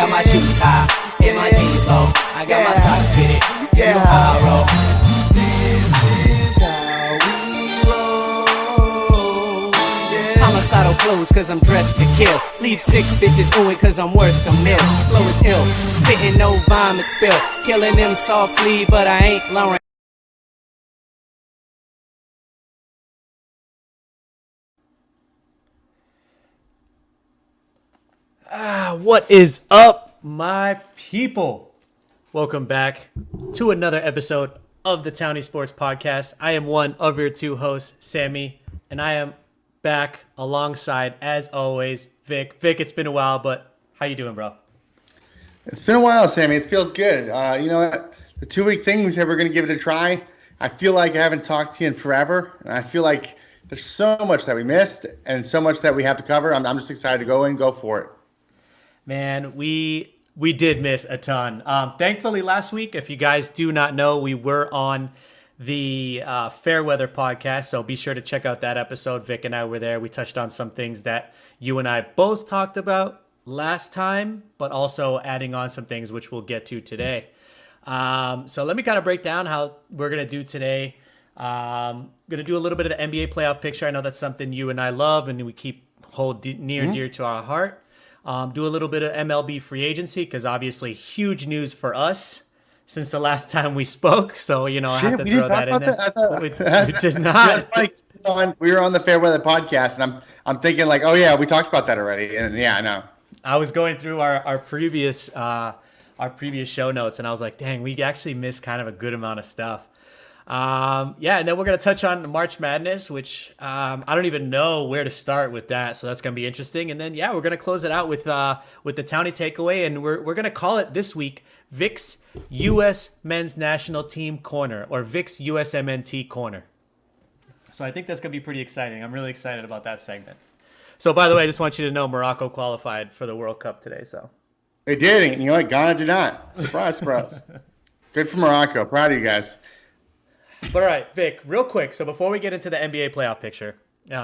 got my shoes high and my jeans low. I got my socks fitted. You know how I roll. This is how we roll. Yeah. Homicidal clothes cause I'm dressed to kill. Leave 6 bitches oohing cause I'm worth a mil. Flow is ill, spitting no vomit spill. Killing them softly but I ain't Lauren. What is up, my people? Welcome back to another episode of the Townie Sports Podcast. I am one of your 2 hosts, Sammy, and I am back alongside, as always, Vic. Vic, it's been a while, but how you doing, bro? It's been a while, Sammy. It feels good. You know what? The 2-week thing, we said we're going to give it a try. I feel like I haven't talked to you in forever, and I feel like there's so much that we missed and so much that we have to cover. I'm just excited to go for it. Man, we did miss a ton. Thankfully, last week, if you guys do not know, we were on the Fairweather podcast, so be sure to check out that episode. Vic and I were there. We touched on some things that you and I both talked about last time, but also adding on some things which we'll get to today. So let me kind of break down how we're going to do today. Going to do a little bit of the NBA playoff picture. I know that's something you and I love and we hold near and dear to our heart. Do a little bit of MLB free agency because obviously huge news for us since the last time we spoke. So, I have to throw that in there. We did not. We were on the Fairweather podcast, and I'm thinking like, oh yeah, we talked about that already. And yeah, I know. I was going through our previous show notes, and I was like, dang, we actually missed kind of a good amount of stuff. And then we're going to touch on March Madness, which I don't even know where to start with that. So that's going to be interesting. And then, we're going to close it out with the Townie takeaway. And we're going to call it this week Vic's U.S. Men's National Team Corner, or Vic's USMNT Corner. So I think that's going to be pretty exciting. I'm really excited about that segment. So, by the way, I just want you to know Morocco qualified for the World Cup today. So they did. And you know what? Ghana did not. Surprise, surprise. Good for Morocco. Proud of you guys. But all right, Vic, real quick. So before we get into the NBA playoff picture,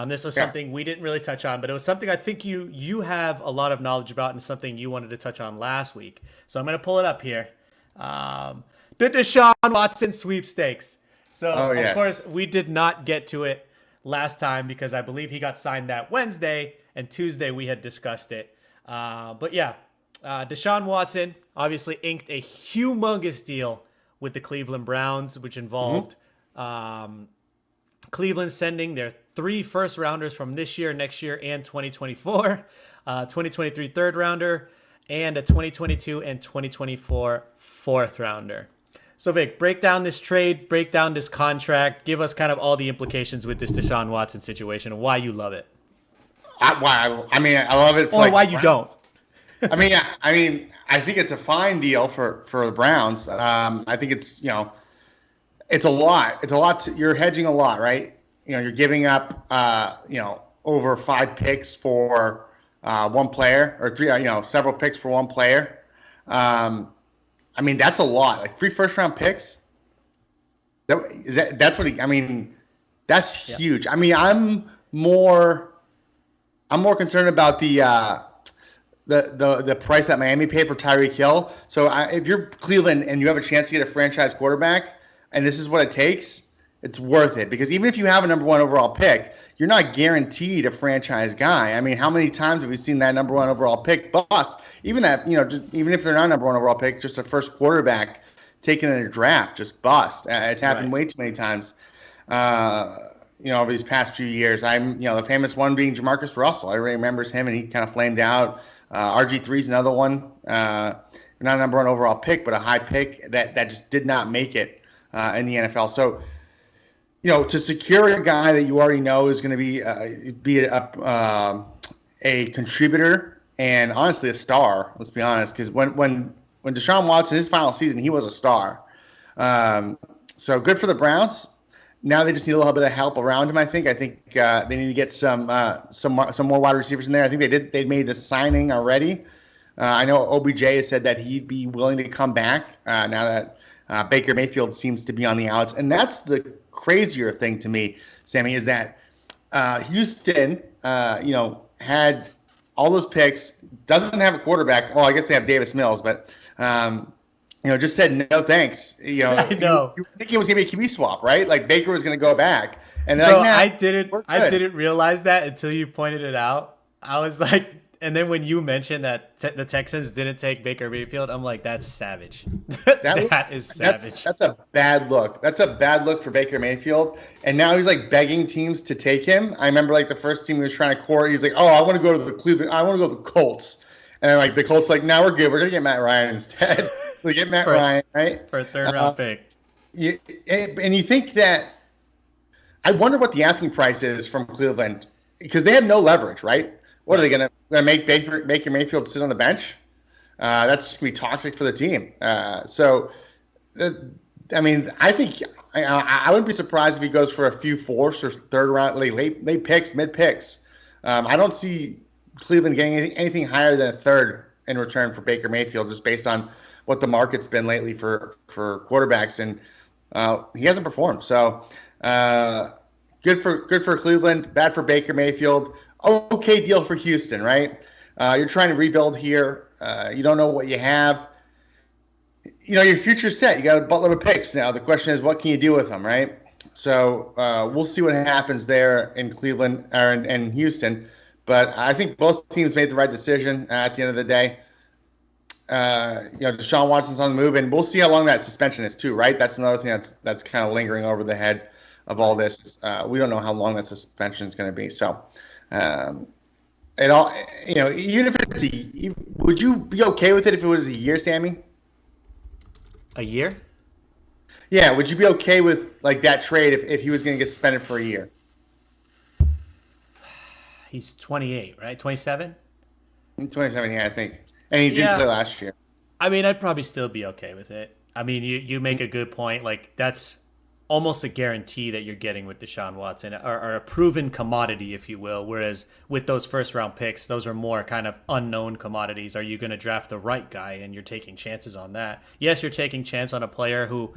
this was something we didn't really touch on, but it was something I think you have a lot of knowledge about and something you wanted to touch on last week. So I'm going to pull it up here. The Deshaun Watson sweepstakes. So, Of course, we did not get to it last time because I believe he got signed that Wednesday, and Tuesday we had discussed it. Deshaun Watson obviously inked a humongous deal with the Cleveland Browns, which involved Cleveland sending their 3 first-rounders from this year, next year, and 2024, 2023 third-rounder, and a 2022 and 2024 fourth-rounder. So, Vic, break down this trade, break down this contract, give us kind of all the implications with this Deshaun Watson situation and why you love it. I love it. Or why you don't. I think it's a fine deal for the Browns. I think it's, it's a lot. It's a lot. You're hedging a lot, right? You're giving up, over 5 picks for one player, or 3, several picks for one player. That's a lot. Like 3 first-round picks. That's huge. I'm more concerned about the price that Miami paid for Tyreek Hill. So if you're Cleveland and you have a chance to get a franchise quarterback, and this is what it takes, it's worth it. Because even if you have a number 1 overall pick, you're not guaranteed a franchise guy. How many times have we seen that number 1 overall pick bust? Even that, even if they're not number 1 overall pick, just a first quarterback taken in a draft just bust. It's happened way too many times. Over these past few years. The famous one being Jamarcus Russell. Everybody remembers him, and he kind of flamed out. RG3 is another one. Not a number 1 overall pick, but a high pick that just did not make it in the NFL. So, to secure a guy that you already know is going to be a contributor and honestly a star. Let's be honest, because when Deshaun Watson, his final season, he was a star. So good for the Browns. Now they just need a little bit of help around him. I think they need to get some more wide receivers in there. I think they made a signing already. I know OBJ has said that he'd be willing to come back now that Baker Mayfield seems to be on the outs. And that's the crazier thing to me, Sammy, is that Houston, had all those picks, doesn't have a quarterback. Well, I guess they have Davis Mills, but just said no thanks. I know. You were thinking it was gonna be a QB swap, right? Like Baker was gonna go back, and Bro, like, I didn't realize that until you pointed it out. I was like, and then when you mentioned that the Texans didn't take Baker Mayfield, I'm like, that's savage. That is savage. That's a bad look. That's a bad look for Baker Mayfield. And now he's like begging teams to take him. I remember like the first team he was trying to court. He's like, oh, I want to go to the Cleveland. I want to go to the Colts. And like the Colts like, now we're good. We're gonna get Matt Ryan instead. We get Matt Ryan, right? For a third round pick. And you think that? I wonder what the asking price is from Cleveland because they have no leverage, right? What are they going to make Baker Mayfield sit on the bench? That's just going to be toxic for the team. I think I wouldn't be surprised if he goes for a few fourths or third round, late picks, mid picks. I don't see Cleveland getting anything higher than a third in return for Baker Mayfield, just based on what the market's been lately for quarterbacks, and he hasn't performed. So good for Cleveland, bad for Baker Mayfield. Okay deal for Houston, right? You're trying to rebuild here. You don't know what you have. Your future's set. You got a buttload of picks now. The question is, what can you do with them, right? So we'll see what happens there in Cleveland or in Houston. But I think both teams made the right decision at the end of the day. Deshaun Watson's on the move, and we'll see how long that suspension is too, right? That's another thing that's kind of lingering over the head of all this. We don't know how long that suspension is going to be. So. It all, even if it's would you be okay with it if it was a year, Sammy? A year? Yeah, would you be okay with like that trade if he was going to get suspended for a year? He's 28, right? 27? 27, yeah, I think. And he didn't play last year. I mean, I'd probably still be okay with it. I mean, you make a good point. Like, that's almost a guarantee that you're getting with Deshaun Watson, or a proven commodity, if you will. Whereas with those first round picks, those are more kind of unknown commodities. Are you going to draft the right guy? And you're taking chances on that. Yes, you're taking chance on a player who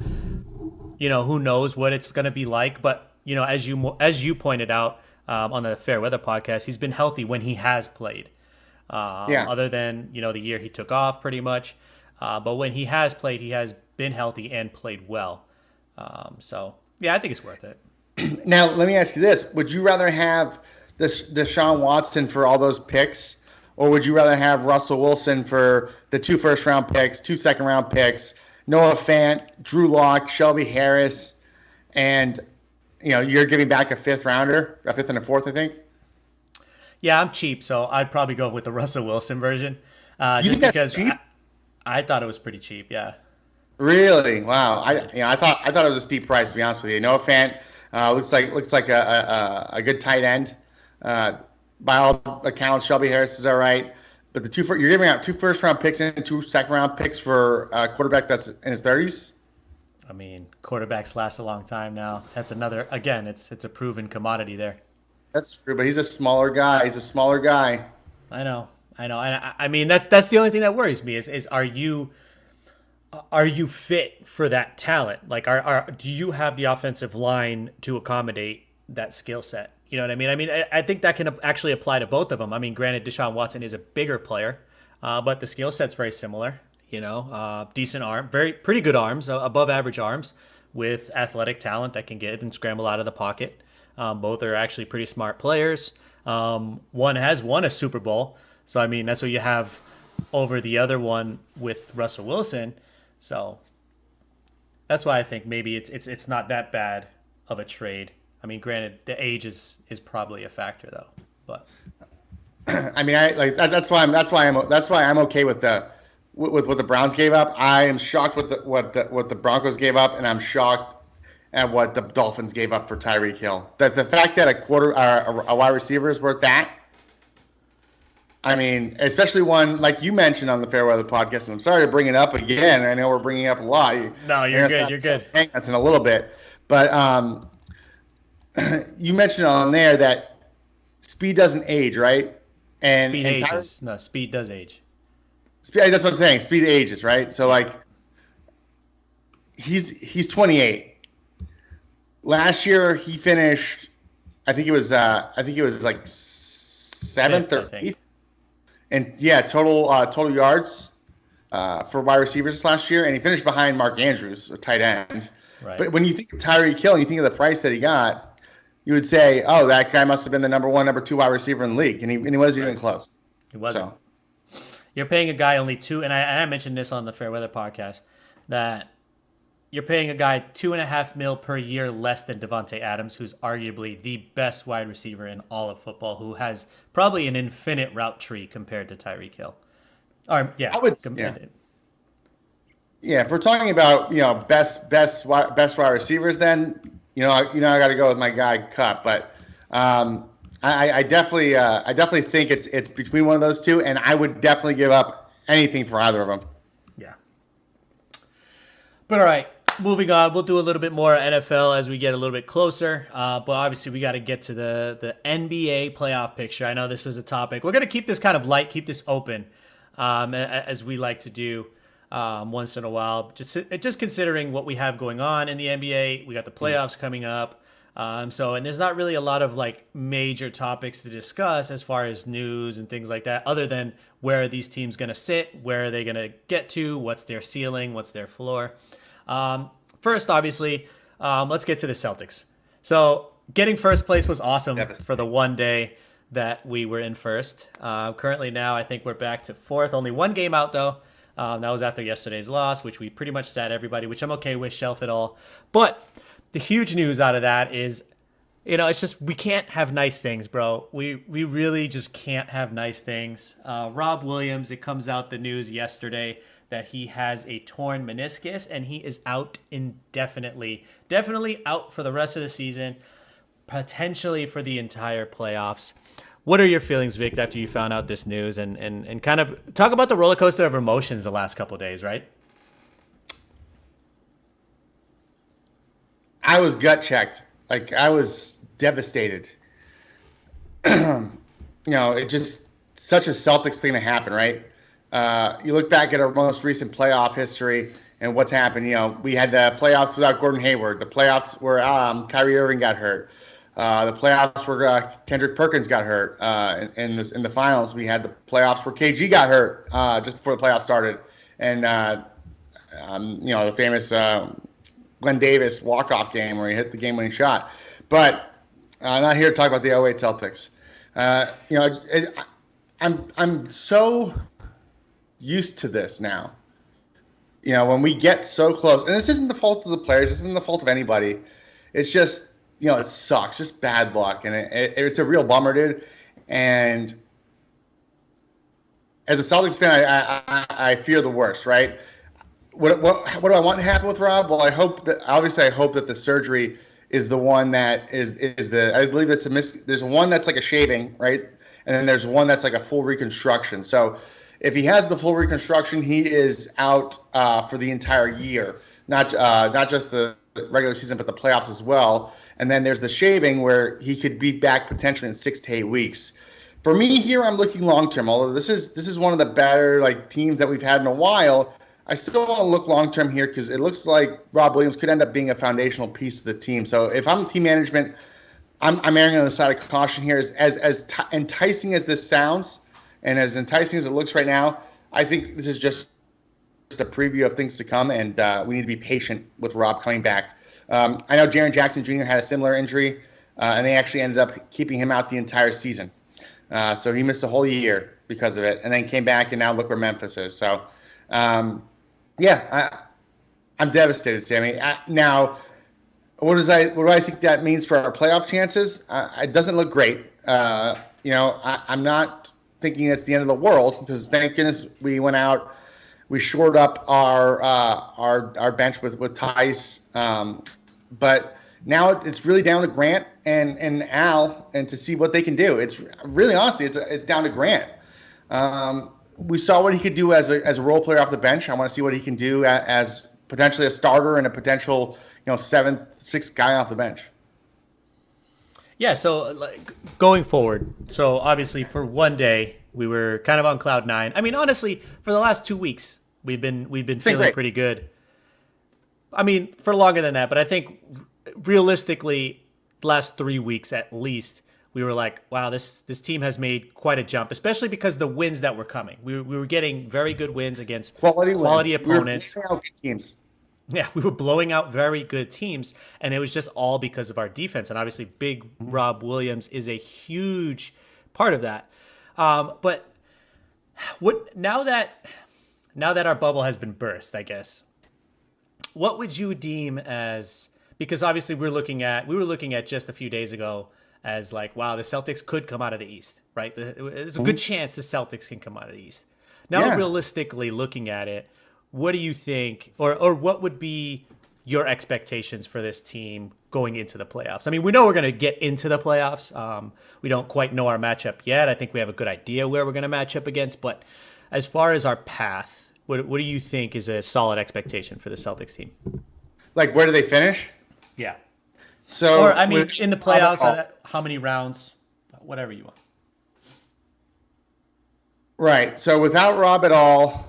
knows what it's going to be like. But, as you pointed out on the Fair Weather podcast, he's been healthy when he has played. Other than, the year he took off pretty much. But when he has played, he has been healthy and played well. I think it's worth it. Now, let me ask you this. Would you rather have this Deshaun Watson for all those picks, or would you rather have Russell Wilson for the 2 first-round picks, 2 second-round picks, Noah Fant, Drew Lock, Shelby Harris, and, you're giving back a 5th rounder, a 5th and a 4th, I think? Yeah, I'm cheap, so I'd probably go with the Russell Wilson version. You think that's cheap? I thought it was pretty cheap, yeah. Really? Wow. I thought it was a steep price, to be honest with you. Noah Fant looks like a good tight end. By all accounts, Shelby Harris is all right. But you're giving out 2 first-round picks and 2 second-round picks for a quarterback that's in his 30s? I mean, quarterbacks last a long time now. That's another, again, it's a proven commodity there. That's true, but he's a smaller guy. I know. I mean, that's the only thing that worries me is are you fit for that talent? Like, do you have the offensive line to accommodate that skill set? You know what I mean? I mean, I think that can actually apply to both of them. I mean, granted, Deshaun Watson is a bigger player, but the skill set's very similar. Decent arm, pretty good arms, above average arms, with athletic talent that can get and scramble out of the pocket. Both are actually pretty smart players. One has won a Super Bowl, so I mean that's what you have over the other one with Russell Wilson. So that's why I think maybe it's not that bad of a trade. I mean, granted, the age is probably a factor though. But I mean, that's why I'm okay with what the Browns gave up. I am shocked with what the Broncos gave up, and I'm shocked at what the Dolphins gave up for Tyreek Hill. The fact that a wide receiver is worth that. I mean, especially one like you mentioned on the Fairweather podcast, and I'm sorry to bring it up again. I know we're bringing it up a lot. No, you're good. You're good. That's in a little bit, but you mentioned on there that speed doesn't age, right? And speed ages. No, speed does age. That's what I'm saying. Speed ages, right? So like, he's 28. Last year he finished. I think it was like 7th or 8th. and total yards for wide receivers last year, and he finished behind Mark Andrews, a tight end. Right. But when you think of Tyreek Hill and you think of the price that he got, you would say, oh, that guy must have been the number 1, number 2 wide receiver in the league, and he wasn't even close. He wasn't. So. You're paying a guy only two, and I mentioned this on the Fairweather podcast, that you're paying a guy $2.5 million per year less than Devontae Adams, who's arguably the best wide receiver in all of football, who has probably an infinite route tree compared to Tyreek Hill. I would. Yeah, if we're talking about best wide receivers, then I got to go with my guy Cup. But I definitely think it's between one of those two, and I would definitely give up anything for either of them. Yeah. But all right, moving on. We'll do a little bit more NFL as we get a little bit closer. But obviously, we got to get to the NBA playoff picture. I know this was a topic. We're going to keep this kind of light, keep this open, as we like to do. Once in a while, just considering what we have going on in the NBA. We got the playoffs coming up. And there's not really a lot of like major topics to discuss as far as news and things like that, other than where are these teams going to sit? Where are they going to get to? What's their ceiling? What's their floor? First, obviously, let's get to the Celtics. So getting first place was awesome for the one day that we were in first. Currently now, I think we're back to fourth, only one game out though. That was after yesterday's loss, which we pretty much sat everybody, which I'm okay with, shelf it all. But the huge news out of that is, it's just we can't have nice things, bro. We really just can't have nice things. Rob Williams, it comes out the news yesterday that he has a torn meniscus and he is out indefinitely. Definitely out for the rest of the season, potentially for the entire playoffs. What are your feelings, Vic, after you found out this news and kind of talk about the roller coaster of emotions the last couple of days, right? I was gut checked. Like, I was devastated. It just such a Celtics thing to happen, right? You look back at our most recent playoff history and what's happened. We had the playoffs without Gordon Hayward, the playoffs where Kyrie Irving got hurt. The playoffs where Kendrick Perkins got hurt. In the finals, we had the playoffs where KG got hurt just before the playoffs started, and the famous Glenn Davis walk-off game where he hit the game-winning shot. But I'm not here to talk about the 08 Celtics. I'm so used to this now. When we get so close, and this isn't the fault of the players, this isn't the fault of anybody. It's just it sucks, just bad luck, and it's a real bummer, dude. And as a Celtics fan, I fear the worst, right? What do I want to happen with Rob? Well, I hope that the surgery is the one that is I believe it's there's one that's like a shaving, right? And then there's one that's like a full reconstruction. So if he has the full reconstruction, he is out for the entire year, not just the regular season, but the playoffs as well. And then there's the shaving where he could be back potentially in 6 to 8 weeks. For me here, I'm looking long term. Although this is one of the better teams that we've had in a while, I still want to look long term here because it looks like Rob Williams could end up being a foundational piece of the team. So if I'm team management, I'm erring on the side of caution here. As enticing as this sounds, and as enticing as it looks right now, I think this is just a preview of things to come, and we need to be patient with Rob coming back. I know Jaren Jackson Jr. had a similar injury, and they actually ended up keeping him out the entire season. So he missed a whole year because of it, and then came back, and now look where Memphis is. So, I'm devastated, Sammy. Now, what do I think that means for our playoff chances? It doesn't look great. I'm not thinking it's the end of the world because thank goodness we went out. We shored up our bench with Tice, but now it's really down to Grant and Al, and to see what they can do. It's really honestly, it's down to Grant. We saw what he could do as a role player off the bench. I want to see what he can do as potentially a starter and a potential 7th, 6th guy off the bench. Yeah, so going forward, so obviously for one day we were kind of on cloud 9. I mean, honestly, for the last 2 weeks we've been feeling great. Pretty good. I mean, for longer than that, but I think realistically, the last 3 weeks at least, we were like, wow, this team has made quite a jump, especially because the wins that were coming. We were getting very good wins against quality opponents. We were out teams. Yeah, we were blowing out very good teams, and it was just all because of our defense. And obviously, big Rob Williams is a huge part of that. But now that our bubble has been burst, I guess, what would you deem as, because obviously we were looking at just a few days ago as like, wow, the Celtics could come out of the East, right? There's a good chance the Celtics can come out of the East. Now, realistically looking at it, what do you think, or what would be your expectations for this team going into the playoffs? I mean, we know we're going to get into the playoffs. We don't quite know our matchup yet. I think we have a good idea where we're going to match up against. But as far as our path, what do you think is a solid expectation for the Celtics team? Like, where do they finish? Yeah. So, or, I mean, in the playoffs, how many rounds, whatever you want. Right. So without Rob at all,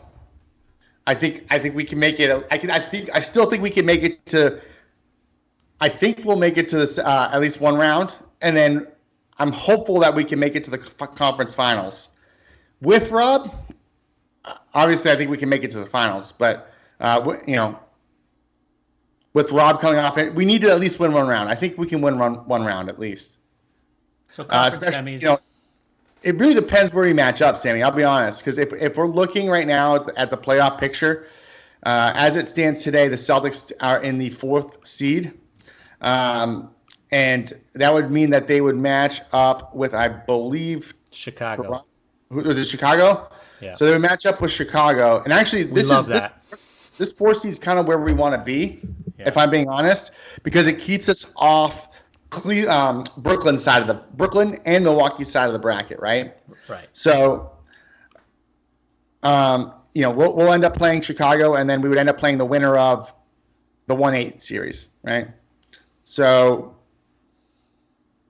I think we can make it. I still think we can make it to. I think we'll make it to this at least one round, and then I'm hopeful that we can make it to the conference finals. With Rob, obviously, I think we can make it to the finals. But with Rob coming off it, we need to at least win one round. I think we can win one round at least. So conference semis. It really depends where we match up, Sammy. I'll be honest, because if we're looking right now at the playoff picture, as it stands today, the Celtics are in the 4th seed, and that would mean that they would match up with, I believe, Chicago. Was it Chicago? Yeah. So they would match up with Chicago, and actually, this 4th seed is kind of where we want to be, if I'm being honest, because it keeps us off Brooklyn and Milwaukee side of the bracket, right? Right. So, we'll end up playing Chicago, and then we would end up playing the winner of the 1-8 series, right? So,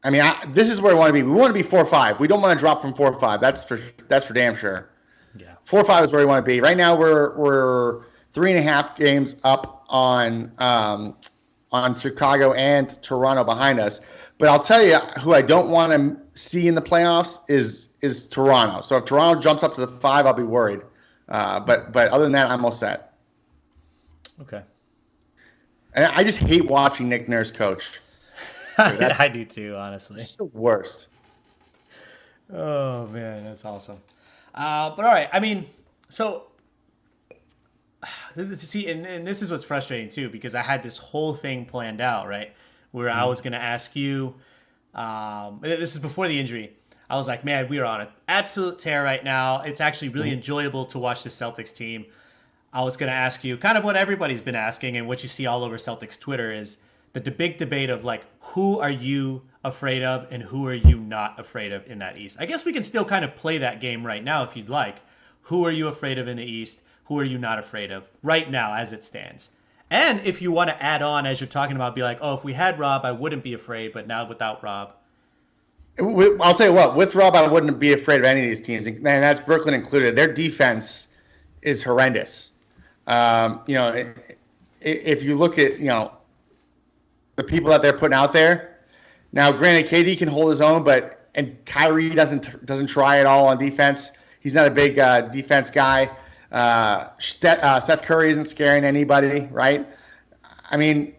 I mean, this is where we want to be. We want to be 4-5. We don't want to drop from 4-5. That's for damn sure. Yeah. 4-5 is where we want to be. Right now, we're 3.5 games up on Chicago and Toronto behind us. But I'll tell you who I don't want to see in the playoffs is Toronto. So if Toronto jumps up to the 5, I'll be worried. But other than that, I'm all set. Okay. And I just hate watching Nick Nurse coach. I do too, honestly. It's the worst. Oh, man, that's awesome. But all right, I mean, so see, and this is what's frustrating too, because I had this whole thing planned out, right? Where I was going to ask you, this is before the injury. I was like, man, we are on an absolute tear right now. It's actually really enjoyable to watch the Celtics team. I was going to ask you kind of what everybody's been asking, and what you see all over Celtics Twitter is the big debate of like, who are you afraid of and who are you not afraid of in that East? I guess we can still kind of play that game right now if you'd like. Who are you afraid of in the East? Who are you not afraid of right now as it stands? And if you want to add on, as you're talking about, be like, oh, if we had Rob, I wouldn't be afraid, but now without Rob. I'll tell you what, with Rob, I wouldn't be afraid of any of these teams, and that's Brooklyn included. Their defense is horrendous. If you look at, the people that they're putting out there, now granted, KD can hold his own, and Kyrie doesn't try at all on defense. He's not a big defense guy. Seth Curry isn't scaring anybody, right? I mean,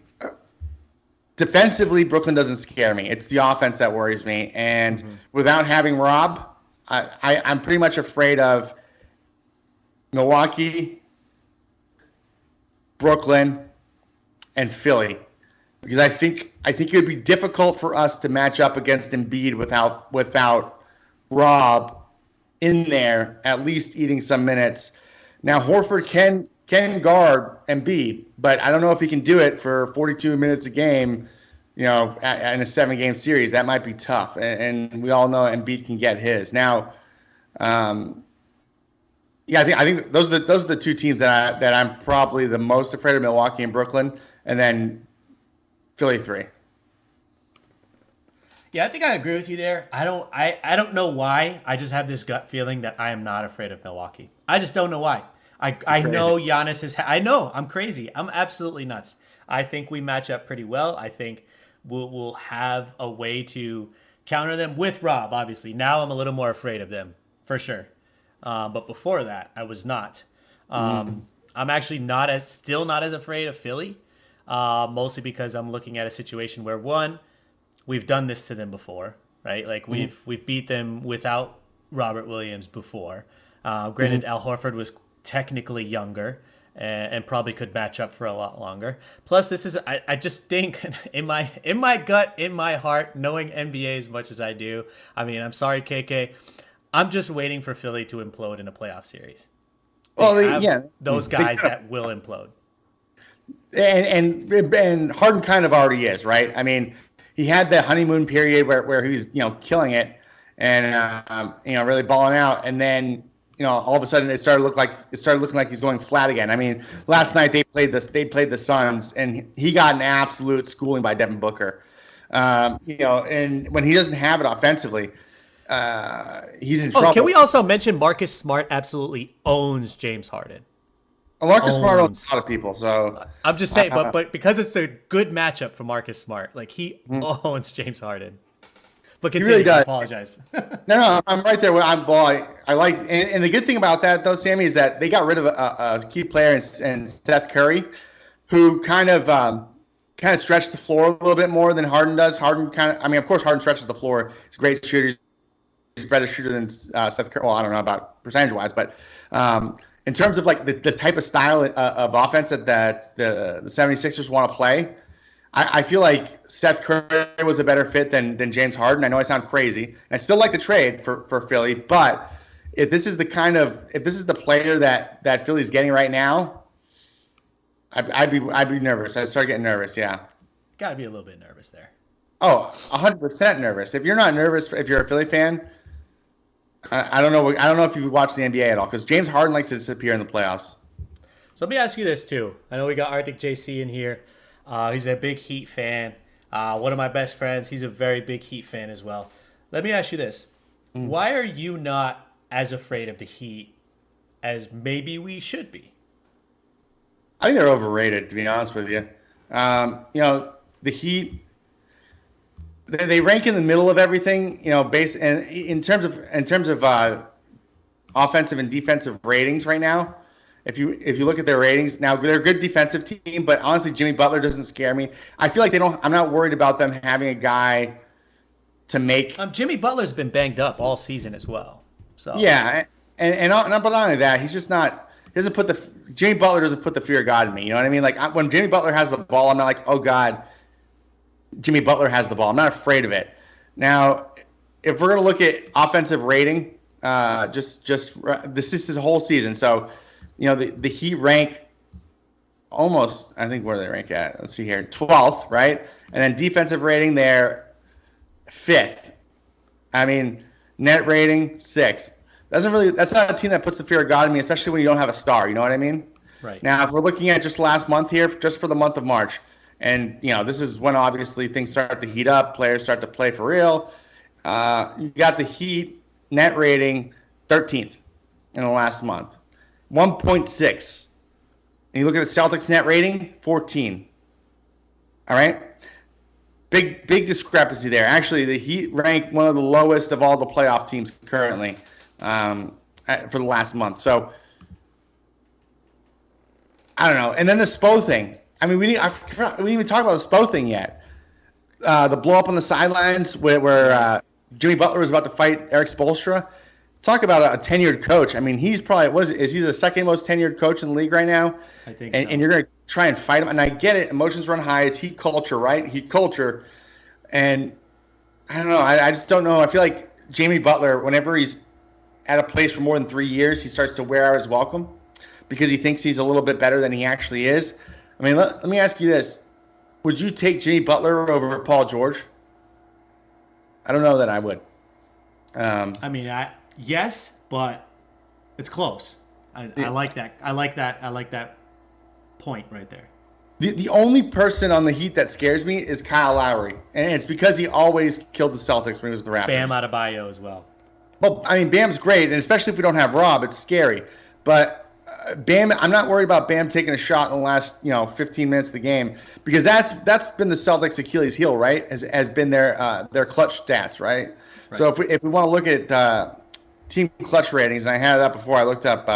defensively, Brooklyn doesn't scare me. It's the offense that worries me. And without having Rob, I'm pretty much afraid of Milwaukee, Brooklyn, and Philly, because I think it would be difficult for us to match up against Embiid without Rob in there, at least eating some minutes. Now, Horford can guard Embiid, but I don't know if he can do it for 42 minutes a game, in a 7-game series. That might be tough, and we all know Embiid can get his. Now, I think those are the two teams that I'm probably the most afraid of: Milwaukee and Brooklyn, and then Philly 3. Yeah, I think I agree with you there. I don't know why. I just have this gut feeling that I am not afraid of Milwaukee. I just don't know why. I know Giannis is. I know I'm crazy. I'm absolutely nuts. I think we match up pretty well. I think we'll have a way to counter them with Rob, obviously. Now I'm a little more afraid of them, for sure. But before that, I was not. I'm actually still not as afraid of Philly, mostly because I'm looking at a situation where, one, we've done this to them before, right? Like we've beat them without Robert Williams before. Granted, Al Horford was technically younger and probably could match up for a lot longer. Plus, this is I just think in my gut, in my heart, knowing NBA as much as I do. I mean, I'm sorry, KK. I'm just waiting for Philly to implode in a playoff series. Those guys that will implode. And Harden kind of already is, right? I mean, he had the honeymoon period where he was, killing it and really balling out, and then all of a sudden it started looking like he's going flat again. I mean, last night they played the Suns, and he got an absolute schooling by Devin Booker. And when he doesn't have it offensively, he's in trouble. Can we also mention Marcus Smart absolutely owns James Harden? Marcus Smart owns a lot of people, so I'm just saying, but because it's a good matchup for Marcus Smart, like he owns James Harden. But continue, he really does. I apologize. No, I'm right there. I like, and the good thing about that though, Sammy, is that they got rid of a key player in Seth Curry, who kind of stretched the floor a little bit more than Harden does. Of course, Harden stretches the floor. He's a great shooter. He's a better shooter than Seth Curry. Well, I don't know about percentage-wise, but in terms of like the type of style of offense that the 76ers want to play, I feel like Seth Curry was a better fit than James Harden. I know I sound crazy. I still like the trade for Philly, but if this is the player that Philly's getting right now, I'd be nervous. I'd start getting nervous. Yeah. Got to be a little bit nervous there. Oh, 100% nervous. If you're not nervous, if you're a Philly fan, I don't know. I don't know if you watch the NBA at all, because James Harden likes to disappear in the playoffs. So let me ask you this too. I know we got Arctic JC in here. He's a big Heat fan. One of my best friends, he's a very big Heat fan as well. Let me ask you this. Why are you not as afraid of the Heat as maybe we should be? I think they're overrated, to be honest with you. The Heat, they rank in the middle of everything, based and in terms of offensive and defensive ratings right now. If you look at their ratings now, they're a good defensive team, but honestly, Jimmy Butler doesn't scare me. I feel like I'm not worried about them having a guy to make. Jimmy Butler's been banged up all season as well. So yeah, and not only that, he's just not. Jimmy Butler doesn't put the fear of God in me. You know what I mean? Like when Jimmy Butler has the ball, I'm not like, oh God, Jimmy Butler has the ball. I'm not afraid of it. Now, if we're gonna look at offensive rating, this is his whole season, so. The Heat rank almost, I think, where do they rank at? Let's see here, 12th, right? And then defensive rating, they're 5th. I mean, net rating, 6th. That's not a team that puts the fear of God in me, especially when you don't have a star. You know what I mean? Right. Now, if we're looking at just last month here, just for the month of March, and, this is when obviously things start to heat up, players start to play for real. You got the Heat net rating 13th in the last month. 1.6. And you look at the Celtics net rating, 14. All right? Big discrepancy there. Actually, the Heat rank one of the lowest of all the playoff teams currently for the last month. So, I don't know. And then the Spo thing. I mean, we didn't even talk about the Spo thing yet. The blow up on the sidelines where Jimmy Butler was about to fight Eric Spoelstra. Talk about a tenured coach. I mean, he's probably is he the second most tenured coach in the league right now? I think so. And you're going to try and fight him. And I get it. Emotions run high. It's Heat culture, right? Heat culture. And I don't know. I just don't know. I feel like Jimmy Butler, whenever he's at a place for more than 3 years, he starts to wear out his welcome because he thinks he's a little bit better than he actually is. I mean, let me ask you this. Would you take Jimmy Butler over Paul George? I don't know that I would. Yes, but it's close. I like that. I like that point right there. The only person on the Heat that scares me is Kyle Lowry, and it's because he always killed the Celtics when he was with the Raptors. Bam Adebayo as well. Well, I mean, Bam's great, and especially if we don't have Rob, it's scary. But Bam, I'm not worried about Bam taking a shot in the last 15 minutes of the game, because that's been the Celtics' Achilles heel, right? Has been their clutch stats, right? So if we want to look at team clutch ratings, and I had it up before, I looked up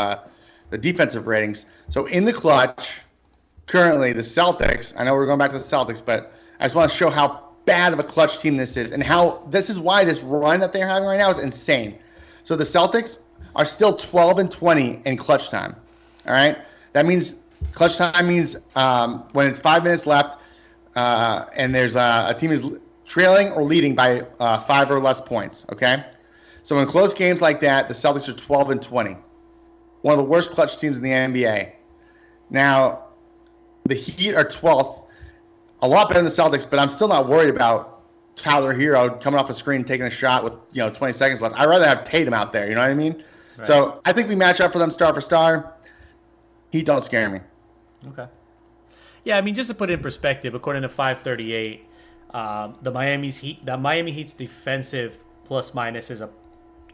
the defensive ratings. So in the clutch, currently the Celtics, I know we're going back to the Celtics, but I just want to show how bad of a clutch team this is, and how this is why this run that they're having right now is insane. So the Celtics are still 12-20 in clutch time. All right, that means clutch time means when it's 5 minutes left, and there's a team is trailing or leading by 5 or less points. Okay, so in close games like that, the Celtics are 12-20, one of the worst clutch teams in the NBA. Now, the Heat are 12th, a lot better than the Celtics, but I'm still not worried about Tyler Hero coming off a screen taking a shot with 20 seconds left. I'd rather have Tatum out there. You know what I mean? Right. So I think we match up for them star for star. Heat don't scare me. Okay. Yeah, I mean, just to put it in perspective, according to 538, the Miami Heat's defensive plus minus is a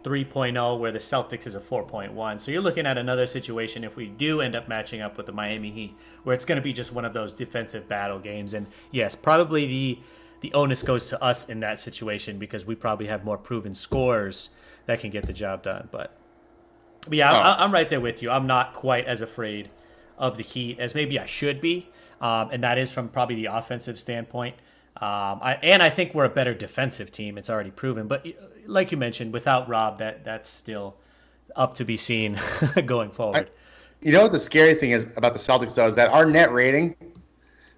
3.0, where the Celtics is a 4.1. So you're looking at another situation if we do end up matching up with the Miami Heat, where it's going to be just one of those defensive battle games. And yes, probably the onus goes to us in that situation, because we probably have more proven scorers that can get the job done. But yeah, I'm right there with you. I'm not quite as afraid of the Heat as maybe I should be, and that is from probably the offensive standpoint. I think we're a better defensive team. It's already proven. But like you mentioned, without Rob, that's still up to be seen going forward. You know what the scary thing is about the Celtics, though, is that our net rating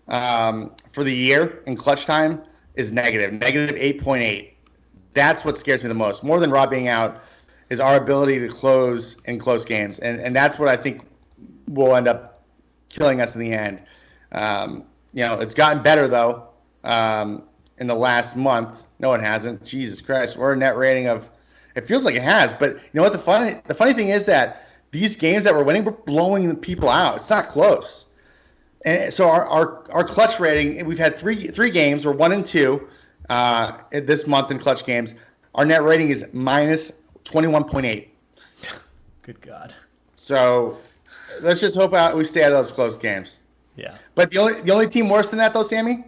for the year in clutch time is negative 8.8. That's what scares me the most. More than Rob being out is our ability to close in close games. And that's what I think will end up killing us in the end. It's gotten better, though, in the last month. No, it hasn't. Jesus Christ. We're a net rating of – it feels like it has. But you know what? The funny thing is that these games that we're winning, we're blowing people out. It's not close. And so our clutch rating, we've had three games. We're 1-2 this month in clutch games. Our net rating is minus 21.8. Good God. So let's just hope we stay out of those close games. Yeah. But the only team worse than that, though, Sammy,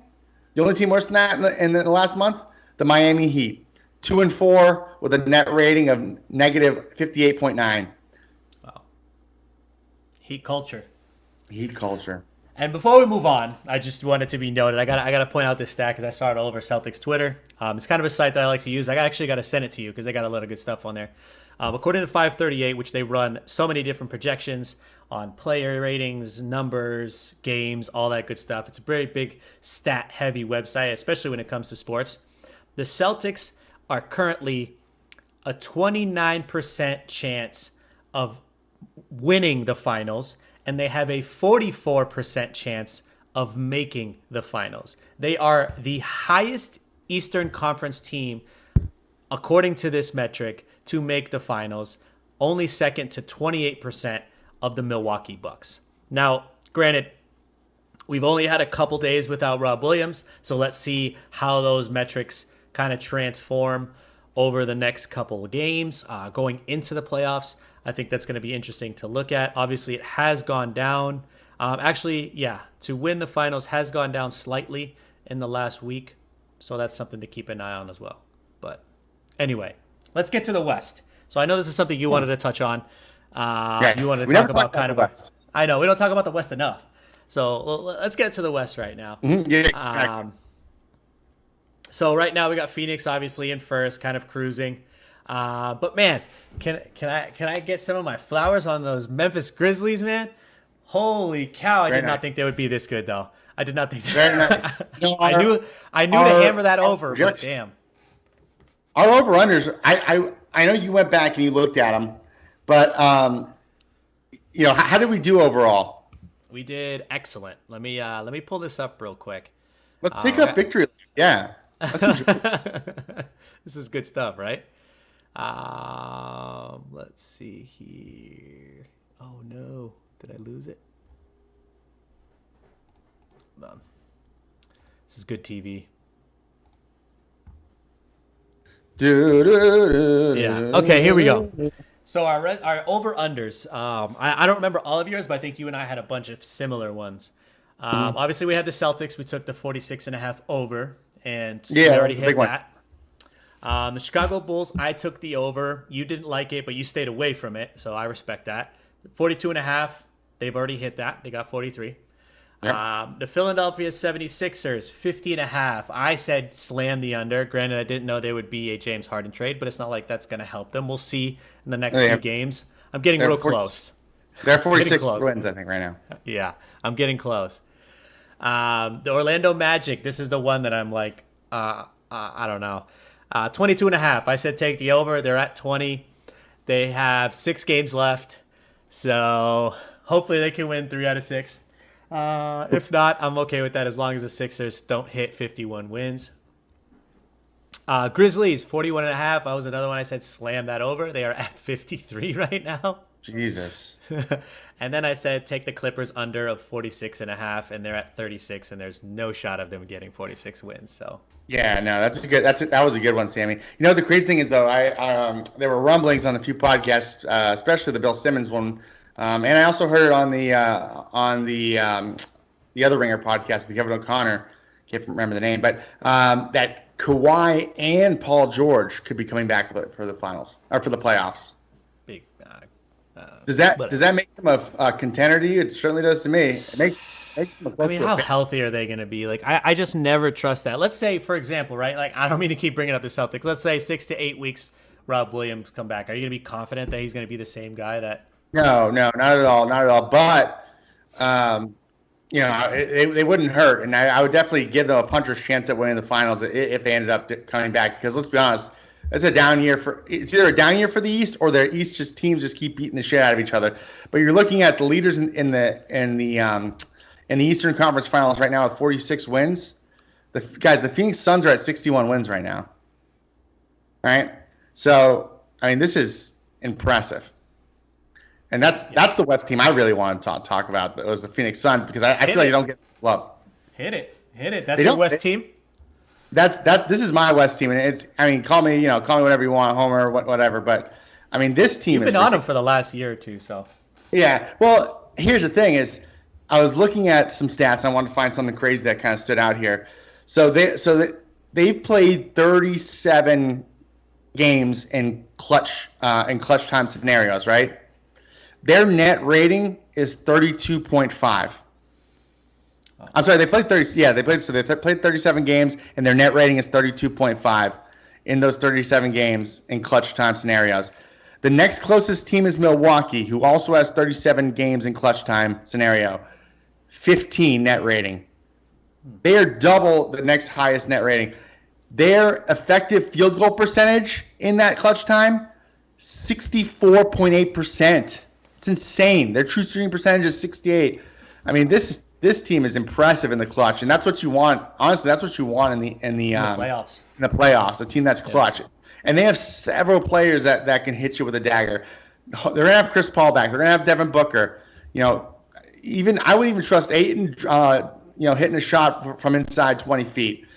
the only team worse than that in the last month, the Miami Heat, 2-4 with a net rating of negative 58.9. Wow. Heat culture. Heat culture. And before we move on, I just wanted to be noted. I got to point out this stat because I saw it all over Celtics Twitter. It's kind of a site that I like to use. I actually got to send it to you because they got a lot of good stuff on there. According to 538, which they run so many different projections on player ratings, numbers, games, all that good stuff. It's a very big stat-heavy website, especially when it comes to sports. The Celtics are currently a 29% chance of winning the finals, and they have a 44% chance of making the finals. They are the highest Eastern Conference team, according to this metric, to make the finals, only second to 28% of the Milwaukee Bucks. Now, granted, we've only had a couple days without Rob Williams, so let's see how those metrics kind of transform over the next couple of games going into the playoffs. I think that's going to be interesting to look at. Obviously, it has gone down. To win the finals has gone down slightly in the last week, so that's something to keep an eye on as well. But anyway, let's get to the West. So I know this is something you wanted to touch on. Yes. You wanted to talk about kind of West. I know we don't talk about the West enough. So let's get to the West right now. Mm-hmm. Yeah, exactly. So right now we got Phoenix obviously in first, kind of cruising. But man, can I get some of my flowers on those Memphis Grizzlies, man? Holy cow! I did not think they would be this good, though. I did not think. Very nice. I knew to hammer that over, but damn. Our over-unders, I know you went back and you looked at them, but how did we do overall? We did excellent. Let me pull this up real quick. Let's take up victory. Yeah. This is good stuff, right? Let's see here. Oh no, did I lose it? Hold on. This is good TV. Yeah. Okay, here we go. So our over-unders, I don't remember all of yours, but I think you and I had a bunch of similar ones. Obviously, we had the Celtics. We took the 46.5 over, and we already hit that. The Chicago Bulls, I took the over. You didn't like it, but you stayed away from it, so I respect that. 42.5, they've already hit that. They got 43. Yep. The Philadelphia 76ers, 50.5. I said slam the under. Granted, I didn't know there would be a James Harden trade, but it's not like that's going to help them. We'll see in the next few games. I'm getting real close. They're 46 wins, I think, right now. Yeah, I'm getting close. The Orlando Magic, this is the one that I'm like, I don't know. 22.5. I said take the over. They're at 20. They have 6 games left, so hopefully they can win 3 out of 6. If not, I'm okay with that as long as the Sixers don't hit 51 wins. Grizzlies, 41.5. That was another one I said slam that over. They are at 53 right now. Jesus. And then I said take the Clippers under of 46.5, and they're at 36, and there's no shot of them getting 46 wins. So yeah, no, that was a good one, Sammy. You know, the crazy thing is though, there were rumblings on a few podcasts, especially the Bill Simmons one. And I also heard it on the other Ringer podcast with Kevin O'Connor. Can't remember the name, but that Kawhi and Paul George could be coming back for the finals or for the playoffs. Big. Does that make them a contender to you? It certainly does to me. It makes them. I mean, how healthy are they going to be? Like, I just never trust that. Let's say, for example, right? Like, I don't mean to keep bringing up the Celtics. Let's say 6 to 8 weeks, Rob Williams come back. Are you going to be confident that he's going to be the same guy that? No, not at all. But, they wouldn't hurt. And I would definitely give them a puncher's chance at winning the finals if they ended up coming back. Because let's be honest, it's a down year it's either a down year for the East or the East teams just keep beating the shit out of each other. But you're looking at the leaders in the Eastern Conference Finals right now with 46 wins. The Phoenix Suns are at 61 wins right now. All right? So, I mean, this is impressive. And that's the West team I really want to talk about. It was the Phoenix Suns because I feel like you don't get love. Hit it. That's your West team. This is my West team, and it's. I mean, call me whatever you want, Homer, whatever. But I mean, this team. You've been on them for the last year or two, so. Yeah. Well, here's the thing: is I was looking at some stats. I wanted to find something crazy that kind of stood out here. So they've played 37 games in clutch time scenarios, right? Their net rating is 32.5. I'm sorry, they played 30. Yeah, they played 37 games, and their net rating is 32.5 in those 37 games in clutch time scenarios. The next closest team is Milwaukee, who also has 37 games in clutch time scenario, 15 net rating. They are double the next highest net rating. Their effective field goal percentage in that clutch time, 64.8%. It's insane. Their true shooting percentage is 68. I mean, this team is impressive in the clutch, and that's what you want. Honestly, that's what you want in the playoffs. In the playoffs, a team that's clutch. Yeah. And they have several players that can hit you with a dagger. They're gonna have Chris Paul back. They're gonna have Devin Booker. You know, I wouldn't even trust Ayton. Hitting a shot from inside 20 feet.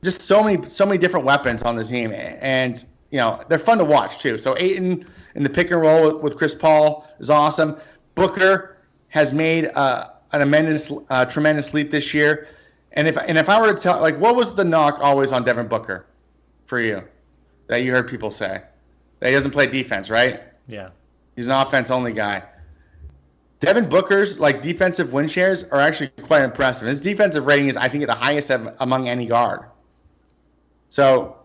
Just so many different weapons on the team, and they're fun to watch too. So Ayton in the pick and roll with Chris Paul is awesome. Booker has made a tremendous leap this year. And if I were to tell, like, what was the knock always on Devin Booker for you that you heard people say? That he doesn't play defense, right? Yeah. He's an offense only guy. Devin Booker's defensive win shares are actually quite impressive. His defensive rating is, I think, the highest among any guard. So,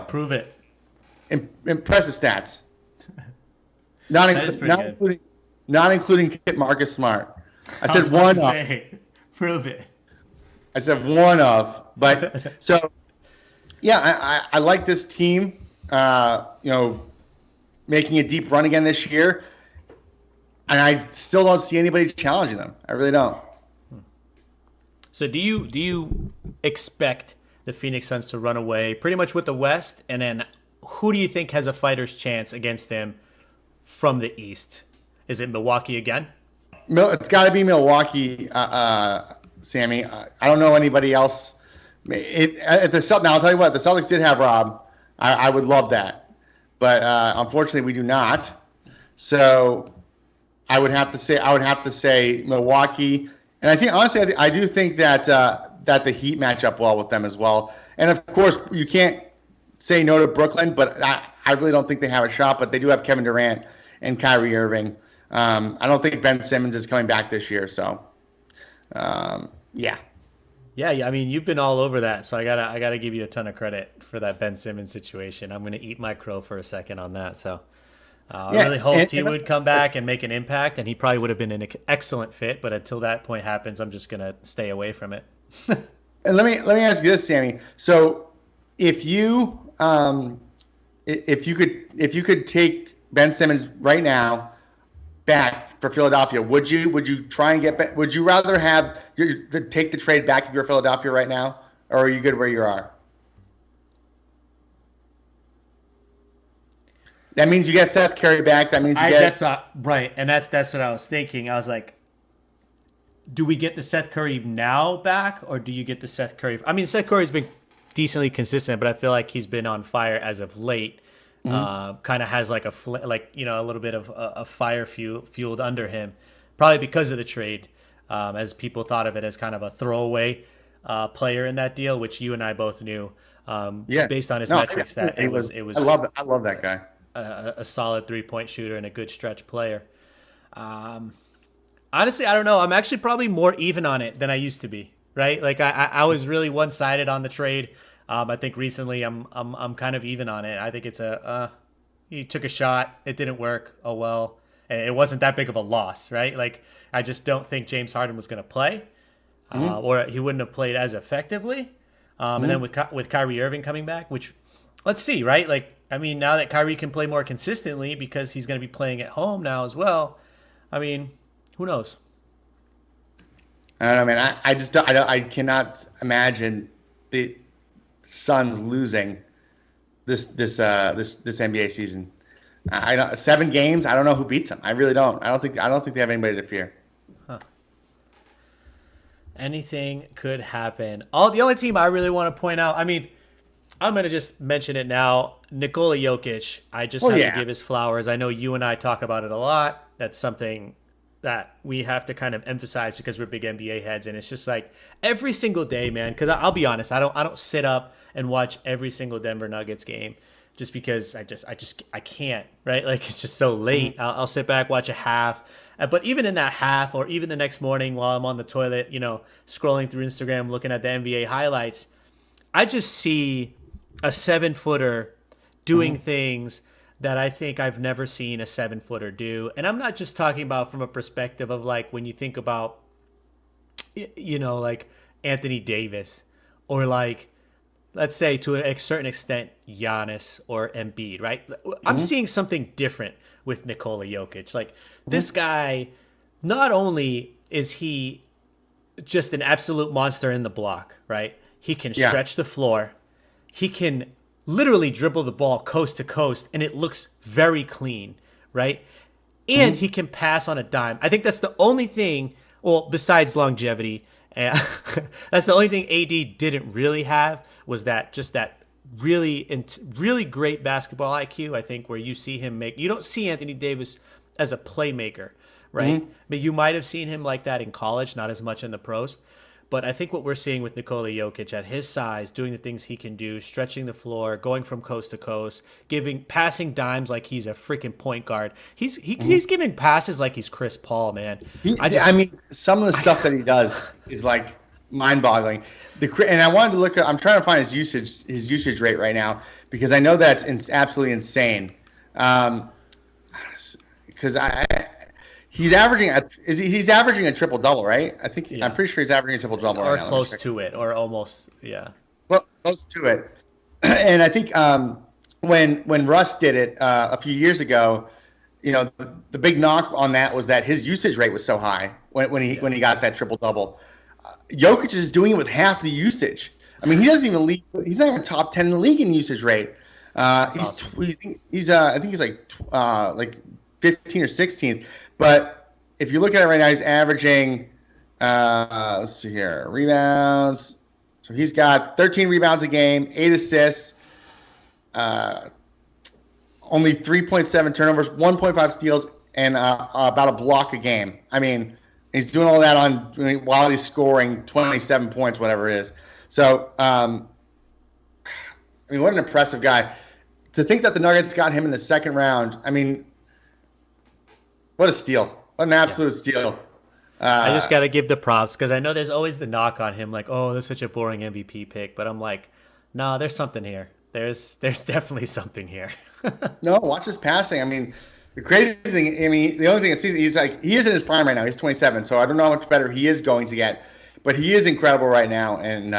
prove it. Impressive stats. Not including Kit Marcus Smart. I said one of. Prove it. I said one of, but so yeah, I like this team. Making a deep run again this year, and I still don't see anybody challenging them. I really don't. So do you expect the Phoenix Suns to run away pretty much with the West, and then who do you think has a fighter's chance against them from the East? Is it Milwaukee again? It's got to be Milwaukee, Sammy. I don't know anybody else. Now I'll tell you what, the Celtics did have Rob. I would love that. but unfortunately we do not. So I would have to say Milwaukee, and I think honestly I do think that the Heat match up well with them as well. And of course you can't say no to Brooklyn, but I really don't think they have a shot. But they do have Kevin Durant and Kyrie Irving. I don't think Ben Simmons is coming back this year, so yeah. Yeah, I mean, you've been all over that, so I gotta give you a ton of credit for that Ben Simmons situation. I'm gonna eat my crow for a second on that. So I really hoped he would come back and make an impact, and he probably would have been an excellent fit. But until that point happens, I'm just gonna stay away from it. And let me ask you this, Sammy. So if you could take Ben Simmons right now back for Philadelphia, would you try and get back? Would you rather take the trade back if you're Philadelphia right now, or are you good where you are? That means you get Seth Curry back. That means that's not right, and that's what I was thinking. I was like, do we get the Seth Curry now back, or do you get the Seth Curry? I mean, Seth Curry's been decently consistent, but I feel like he's been on fire as of late. Kind of has like a little bit of a fire fueled under him, probably because of the trade, as people thought of it as kind of a throwaway player in that deal, which you and I both knew, based on his metrics, that it was. I love that guy. A solid 3-point shooter and a good stretch player. Honestly, I don't know. I'm actually probably more even on it than I used to be. Right? Like I was really one sided on the trade. I think recently I'm kind of even on it. I think it's he took a shot, it didn't work. Oh well, and it wasn't that big of a loss, right? Like I just don't think James Harden was going to play, or he wouldn't have played as effectively. And then with Kyrie Irving coming back, which let's see, right? Like I mean, now that Kyrie can play more consistently because he's going to be playing at home now as well. I mean, who knows? I don't know, man. I cannot imagine the Suns losing this NBA season. 7 games. I don't know who beats them. I really don't. I don't think they have anybody to fear. Huh. Anything could happen. The only team I really want to point out. I mean, I'm gonna just mention it now. Nikola Jokic. I just have to give his flowers. I know you and I talk about it a lot. That's something that we have to kind of emphasize because we're big NBA heads, and it's just like every single day, man. Because I'll be honest, I don't sit up and watch every single Denver Nuggets game just because I can't, right? Like it's just so late. I'll sit back, watch a half, but even in that half, or even the next morning while I'm on the toilet, scrolling through Instagram, looking at the NBA highlights, I just see a 7-footer doing things that I think I've never seen a 7-footer do. And I'm not just talking about from a perspective of like when you think about, like Anthony Davis, or like, let's say to a certain extent, Giannis or Embiid, right? I'm seeing something different with Nikola Jokic. Like this guy, not only is he just an absolute monster in the block, right? He can stretch the floor. He can literally dribble the ball coast to coast, and it looks very clean, right? And he can pass on a dime. I think that's the only thing, well, besides longevity, that's the only thing AD didn't really have, was that really great basketball IQ, I think, where you see him you don't see Anthony Davis as a playmaker, right? But you might have seen him like that in college, not as much in the pros. But I think what we're seeing with Nikola Jokic at his size, doing the things he can do, stretching the floor, going from coast to coast, passing dimes like he's a freaking point guard. He's giving passes like he's Chris Paul, man. I mean, some of the stuff that he does is like mind-boggling. And I wanted to look at. I'm trying to find his usage rate right now because I know that's absolutely insane. Because He's averaging a triple double, right? I think I'm pretty sure he's averaging a triple double, or right close to it, or almost, yeah. Well, close to it. And I think when Russ did it a few years ago, the big knock on that was that his usage rate was so high when he got that triple double. Jokic is doing it with half the usage. I mean, he doesn't even lead. He's not even top 10 in the league in usage rate. Awesome. I think he's like 15 or 16th. But if you look at it right now, he's averaging, let's see here, rebounds. So he's got 13 rebounds a game, 8 assists, only 3.7 turnovers, 1.5 steals, and about a block a game. I mean, he's doing all that while he's scoring 27 points, whatever it is. So, I mean, what an impressive guy. To think that the Nuggets got him in the second round, I mean, what a steal. What an absolute steal. I just got to give the props because I know there's always the knock on him, like, oh, that's such a boring MVP pick. But I'm like, no, there's something here. There's definitely something here. No, watch his passing. I mean, the crazy thing, I mean, the only thing is he is in his prime right now. He's 27, so I don't know how much better he is going to get. But he is incredible right now. And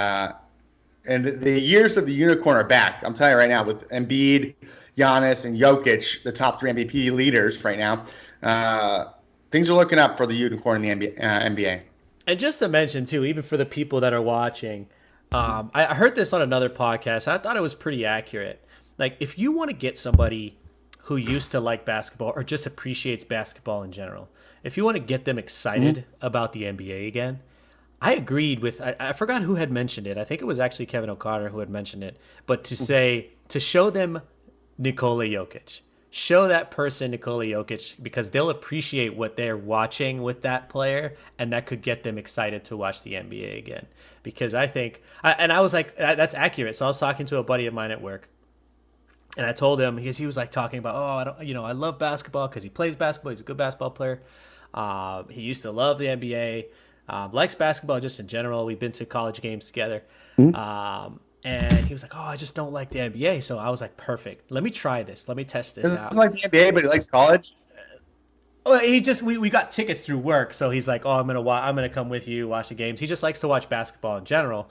the years of the unicorn are back. I'm telling you right now, with Embiid, Giannis, and Jokic, the top 3 MVP leaders right now, things are looking up for the unicorn in the NBA. And just to mention, too, even for the people that are watching, I heard this on another podcast. I thought it was pretty accurate. Like, if you want to get somebody who used to like basketball or just appreciates basketball in general, if you want to get them excited about the NBA again, I agreed with, I forgot who had mentioned it. I think it was actually Kevin O'Connor who had mentioned it. But to show them Nikola Jokic. Show that person Nikola Jokic because they'll appreciate what they're watching with that player, and that could get them excited to watch the NBA again. Because I think, and I was like, that's accurate. So I was talking to a buddy of mine at work, and I told him, because he was like talking about, I love basketball because he plays basketball. He's a good basketball player. He used to love the NBA. Likes basketball just in general. We've been to college games together. And he was like, oh, I just don't like the NBA. So I was like, perfect. Let me try this. Let me test this out. He doesn't like the NBA, but he likes college? Well, we got tickets through work. So he's like, oh, I'm gonna come with you, watch the games. He just likes to watch basketball in general.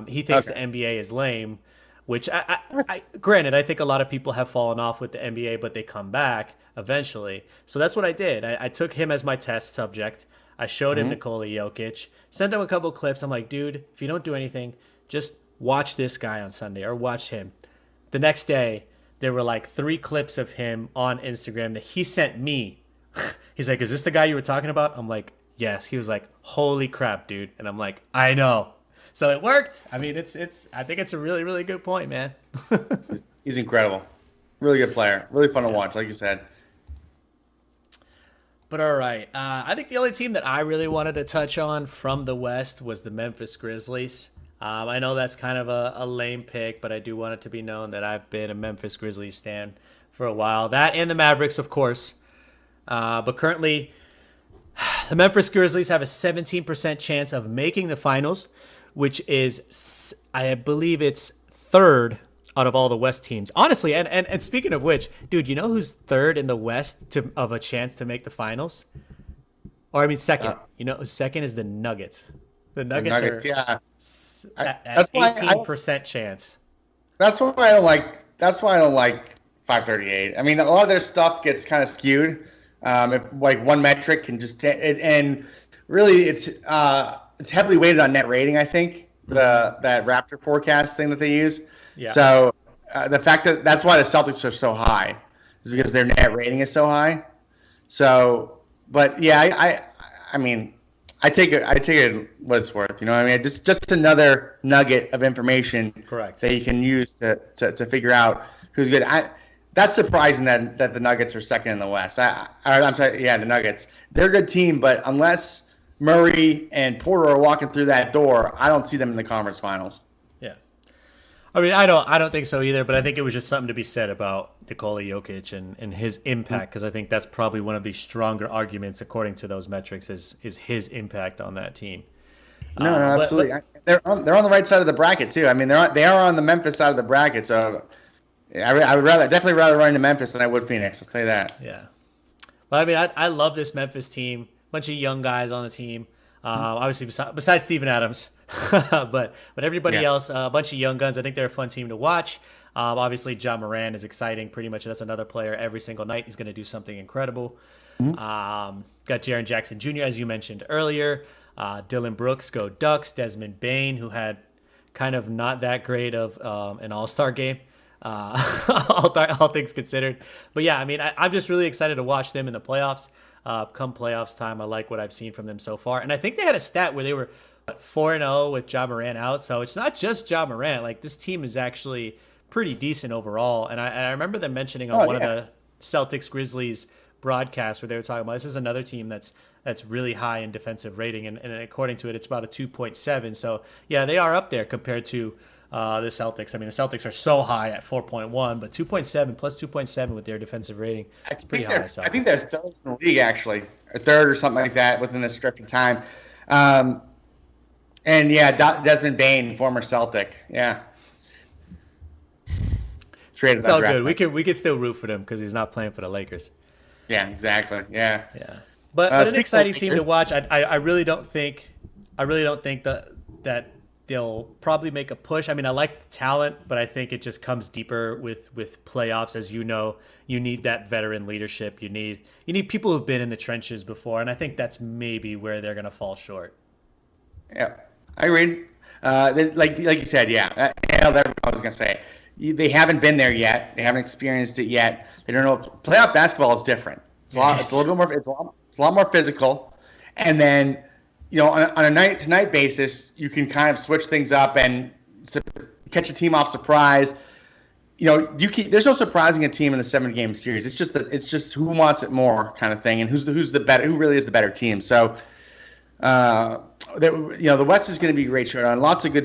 He thinks the NBA is lame, which I granted, I think a lot of people have fallen off with the NBA, but they come back eventually. So that's what I did. I took him as my test subject. I showed him Nikola Jokic, sent him a couple clips. I'm like, dude, if you don't do anything, just watch this guy on Sunday or watch him. The next day, there were like 3 clips of him on Instagram that he sent me. He's like, is this the guy you were talking about? I'm like, yes. He was like, holy crap, dude. And I'm like, I know. So it worked. I mean, I think it's a really, really good point, man. He's incredible. Really good player. Really fun to watch, like you said. But all right. I think the only team that I really wanted to touch on from the West was the Memphis Grizzlies. I know that's kind of a lame pick, but I do want it to be known that I've been a Memphis Grizzlies stan for a while. That and the Mavericks, of course. But currently, the Memphis Grizzlies have a 17% chance of making the finals, which is, I believe it's 3rd out of all the West teams. Honestly, and speaking of which, dude, you know who's 3rd in the West of a chance to make the finals? Or, I mean, 2nd. You know who's 2nd is the Nuggets. The Nuggets are at 18% chance. That's why I don't like 538. I mean, a lot of their stuff gets kind of skewed. If like one metric can just and really it's heavily weighted on net rating. I think that Raptor forecast thing that they use. Yeah. So the fact that's why the Celtics are so high is because their net rating is so high. So, but yeah, I mean, I take it what it's worth. You know what I mean? Just another nugget of information. Correct. That you can use to figure out who's good. That's surprising that the Nuggets are 2nd in the West. I'm sorry, yeah, the Nuggets. They're a good team, but unless Murray and Porter are walking through that door, I don't see them in the conference finals. Yeah. I mean, I don't think so either, but I think it was just something to be said about Nikola Jokic and his impact, because I think that's probably one of the stronger arguments, according to those metrics, is his impact on that team. No, absolutely. They're on the right side of the bracket too. I mean, they are on the Memphis side of the bracket, so I would definitely rather run into Memphis than I would Phoenix. I'll tell you that. Yeah, but I mean, I love this Memphis team. Bunch of young guys on the team. Obviously, besides Steven Adams, but everybody else, a bunch of young guns. I think they're a fun team to watch. Obviously, Ja Morant is exciting. Pretty much, that's another player every single night. He's going to do something incredible. Got Jaren Jackson Jr., as you mentioned earlier. Dylan Brooks, go Ducks. Desmond Bane, who had kind of not that great of an all-star game, all things considered. But yeah, I mean, I'm just really excited to watch them in the playoffs. Come playoffs time, I like what I've seen from them so far. And I think they had a stat where they were 4-0 with Ja Morant out. So it's not just Ja Morant. Like, this team is actually pretty decent overall. And I remember them mentioning on one of the Celtics Grizzlies broadcasts where they were talking about this is another team that's really high in defensive rating, and according to it, it's about a 2.7. So yeah, they are up there compared to the Celtics. I mean, the Celtics are so high at 4.1, but 2.7 plus 2.7 with their defensive rating, it's pretty high. So I think they're third in the league, actually, or third or something like that within a stretch of time. And yeah, Desmond Bane, former Celtic. Yeah. It's all good. We can still root for them because he's not playing for the Lakers. Yeah, exactly. Yeah. Yeah. But an exciting team to watch. I really don't think that they'll probably make a push. I mean, I like the talent, but I think it just comes deeper with playoffs. As you know, you need that veteran leadership. You need people who've been in the trenches before, and I think that's maybe where they're going to fall short. Yeah, I agree. Like you said, yeah. I was going to say. They haven't been there yet. They haven't experienced it yet. They don't know. Playoff basketball is different. It's a little more. It's a lot more physical. And then, on a night-to-night basis, you can kind of switch things up and catch a team off surprise. There's no surprising a team in the 7-game series. It's just who wants it more kind of thing, and who really is the better team. So, the West is going to be a great showdown. Lots of good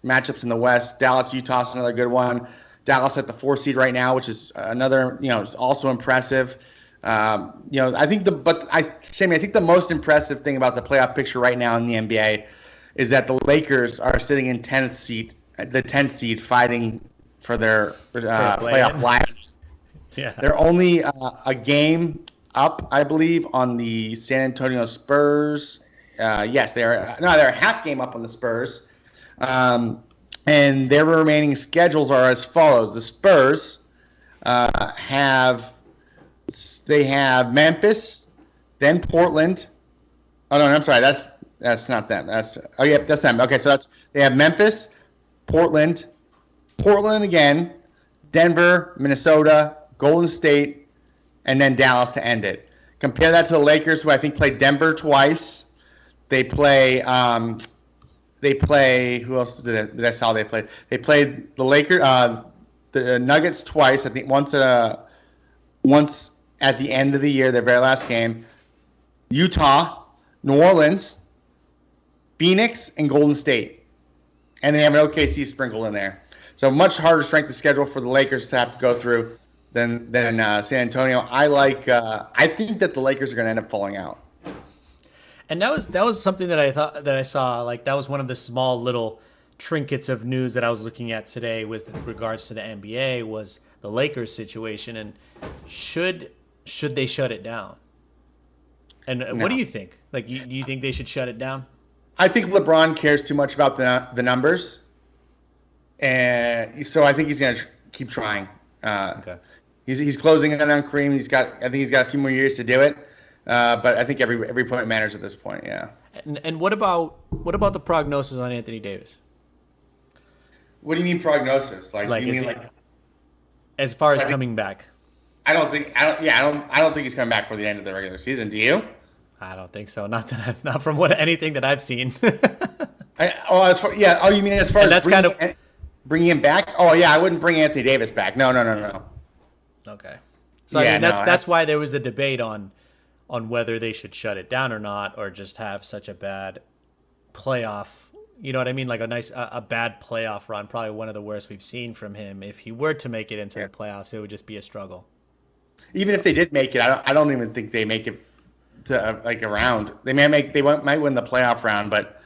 matchups in the West. Dallas, Utah's another good one. Dallas at the 4 seed right now, which is another, is also impressive. I think the most impressive thing about the playoff picture right now in the NBA is that the Lakers are sitting in the 10th seed, fighting for their playoff life. Yeah, they're only a game up, I believe, on the San Antonio Spurs. Yes, they're a half game up on the Spurs. And their remaining schedules are as follows. The Spurs have Memphis, then Portland. Oh no, I'm sorry. That's not them. That's them. Okay, so they have Memphis, Portland again, Denver, Minnesota, Golden State, and then Dallas to end it. Compare that to the Lakers, who I think played Denver twice. They play. Who else did I saw they played? They played the Lakers, the Nuggets twice. I think once at the end of the year, their very last game. Utah, New Orleans, Phoenix, and Golden State, and they have an OKC sprinkled in there. So much harder strength of schedule for the Lakers to have to go through than San Antonio. I think that the Lakers are going to end up falling out. And that was something that I saw. Like, that was one of the small little trinkets of news that I was looking at today with regards to the NBA was the Lakers situation, and should they shut it down? And no. What do you think? Like, do you think they should shut it down? I think LeBron cares too much about the numbers, and so I think he's going to keep trying. Okay. He's closing in on Kareem. I think he's got a few more years to do it. But I think every point matters at this point. Yeah. And what about the prognosis on Anthony Davis? What do you mean prognosis? As far as coming back? I don't think he's coming back for the end of the regular season. Do you? I don't think so. Not from anything that I've seen. You mean as far as bringing him back? Oh yeah, I wouldn't bring Anthony Davis back. No. Okay. So yeah, I mean, that's why there was a debate on whether they should shut it down or not, or just have such a bad playoff. You know what I mean? Like a bad playoff run, probably one of the worst we've seen from him. If he were to make it into the playoffs, it would just be a struggle. Even if they did make it, I don't even think they make it to a round. They might win the playoff round, but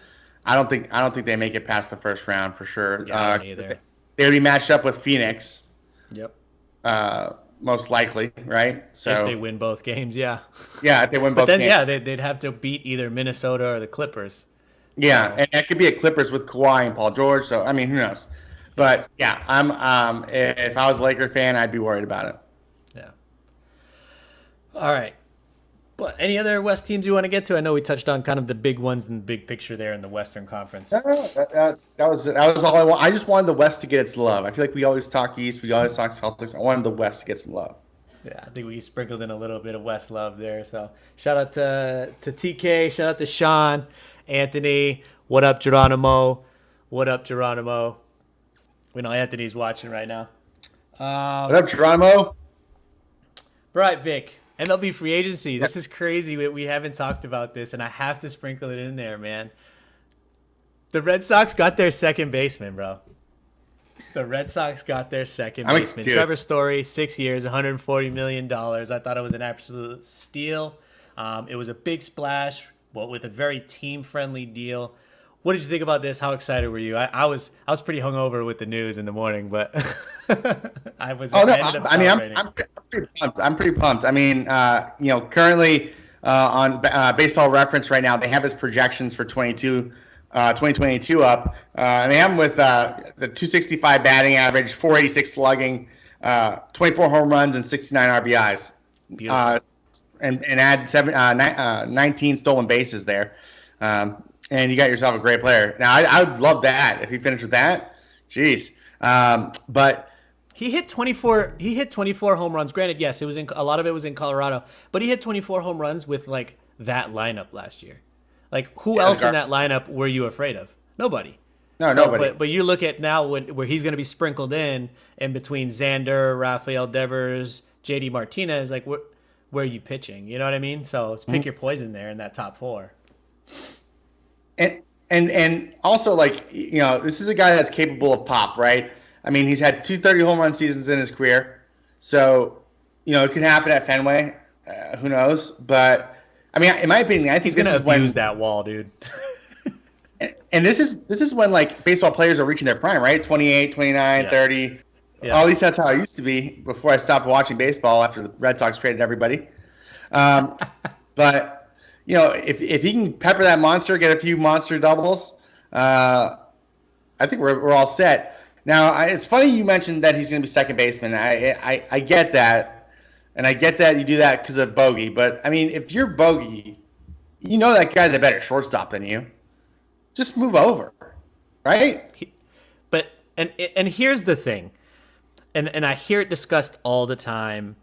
I don't think they make it past the first round for sure. Yeah, either. They would be matched up with Phoenix. Yep. Most likely, right? So if they win both games, yeah. Yeah, if they win both games. But then, they'd have to beat either Minnesota or the Clippers. Yeah, and that could be a Clippers with Kawhi and Paul George. So, I mean, who knows? But, yeah, I'm if I was a Laker fan, I'd be worried about it. Yeah. All right. But any other West teams you want to get to? I know we touched on kind of the big ones in the big picture there in the Western Conference. That was all I want. I just wanted the West to get its love. I feel like we always talk East, we always talk Celtics. I wanted the West to get some love. Yeah, I think we sprinkled in a little bit of West love there. So shout out to TK, shout out to Sean, Anthony. What up, Geronimo? We know Anthony's watching right now. What up, Geronimo? Right, Vic. MLB free agency. This is crazy. We haven't talked about this, and I have to sprinkle it in there, man. The Red Sox got their second baseman, bro. The Red Sox got their second baseman. Trevor Story, 6 years, $140 million. I thought it was an absolute steal. It was a big splash, but with a very team-friendly deal. What did you think about this? How excited were you? I was pretty hungover with the news in the morning, but I was. Oh no! I'm pretty pumped. I'm pretty pumped. I mean, currently on Baseball Reference right now, they have his projections for 2022 up, and they have him with the 265 batting average, 486 slugging, 24 home runs, and 69 RBIs. And add 19 stolen bases there. And you got yourself a great player. Now, I would love that if he finished with that. Jeez. But he hit 24. He hit 24 home runs. Granted, yes, it was a lot of it was in Colorado, but he hit 24 home runs with like that lineup last year. Like who else in that lineup were you afraid of? Nobody. Nobody. But you look at now where he's going to be sprinkled in between Xander, Rafael Devers, JD Martinez. Like where are you pitching? You know what I mean? So pick your poison there in that top four. And also, like, this is a guy that's capable of pop, right? I mean, he's had 230 home run seasons in his career. So, it could happen at Fenway. Who knows? But, I mean, in my opinion, I think he's going to abuse that wall, dude. and this is when, like, baseball players are reaching their prime, right? 28, 29, 30. Yeah. At least that's how it used to be before I stopped watching baseball after the Red Sox traded everybody. But... if he can pepper that monster, get a few monster doubles, I think we're all set. Now, it's funny you mentioned that he's going to be second baseman. I get that, and I get that you do that because of Bogey. But, I mean, if you're Bogey, that guy's a better shortstop than you. Just move over, right? And here's the thing, and I hear it discussed all the time,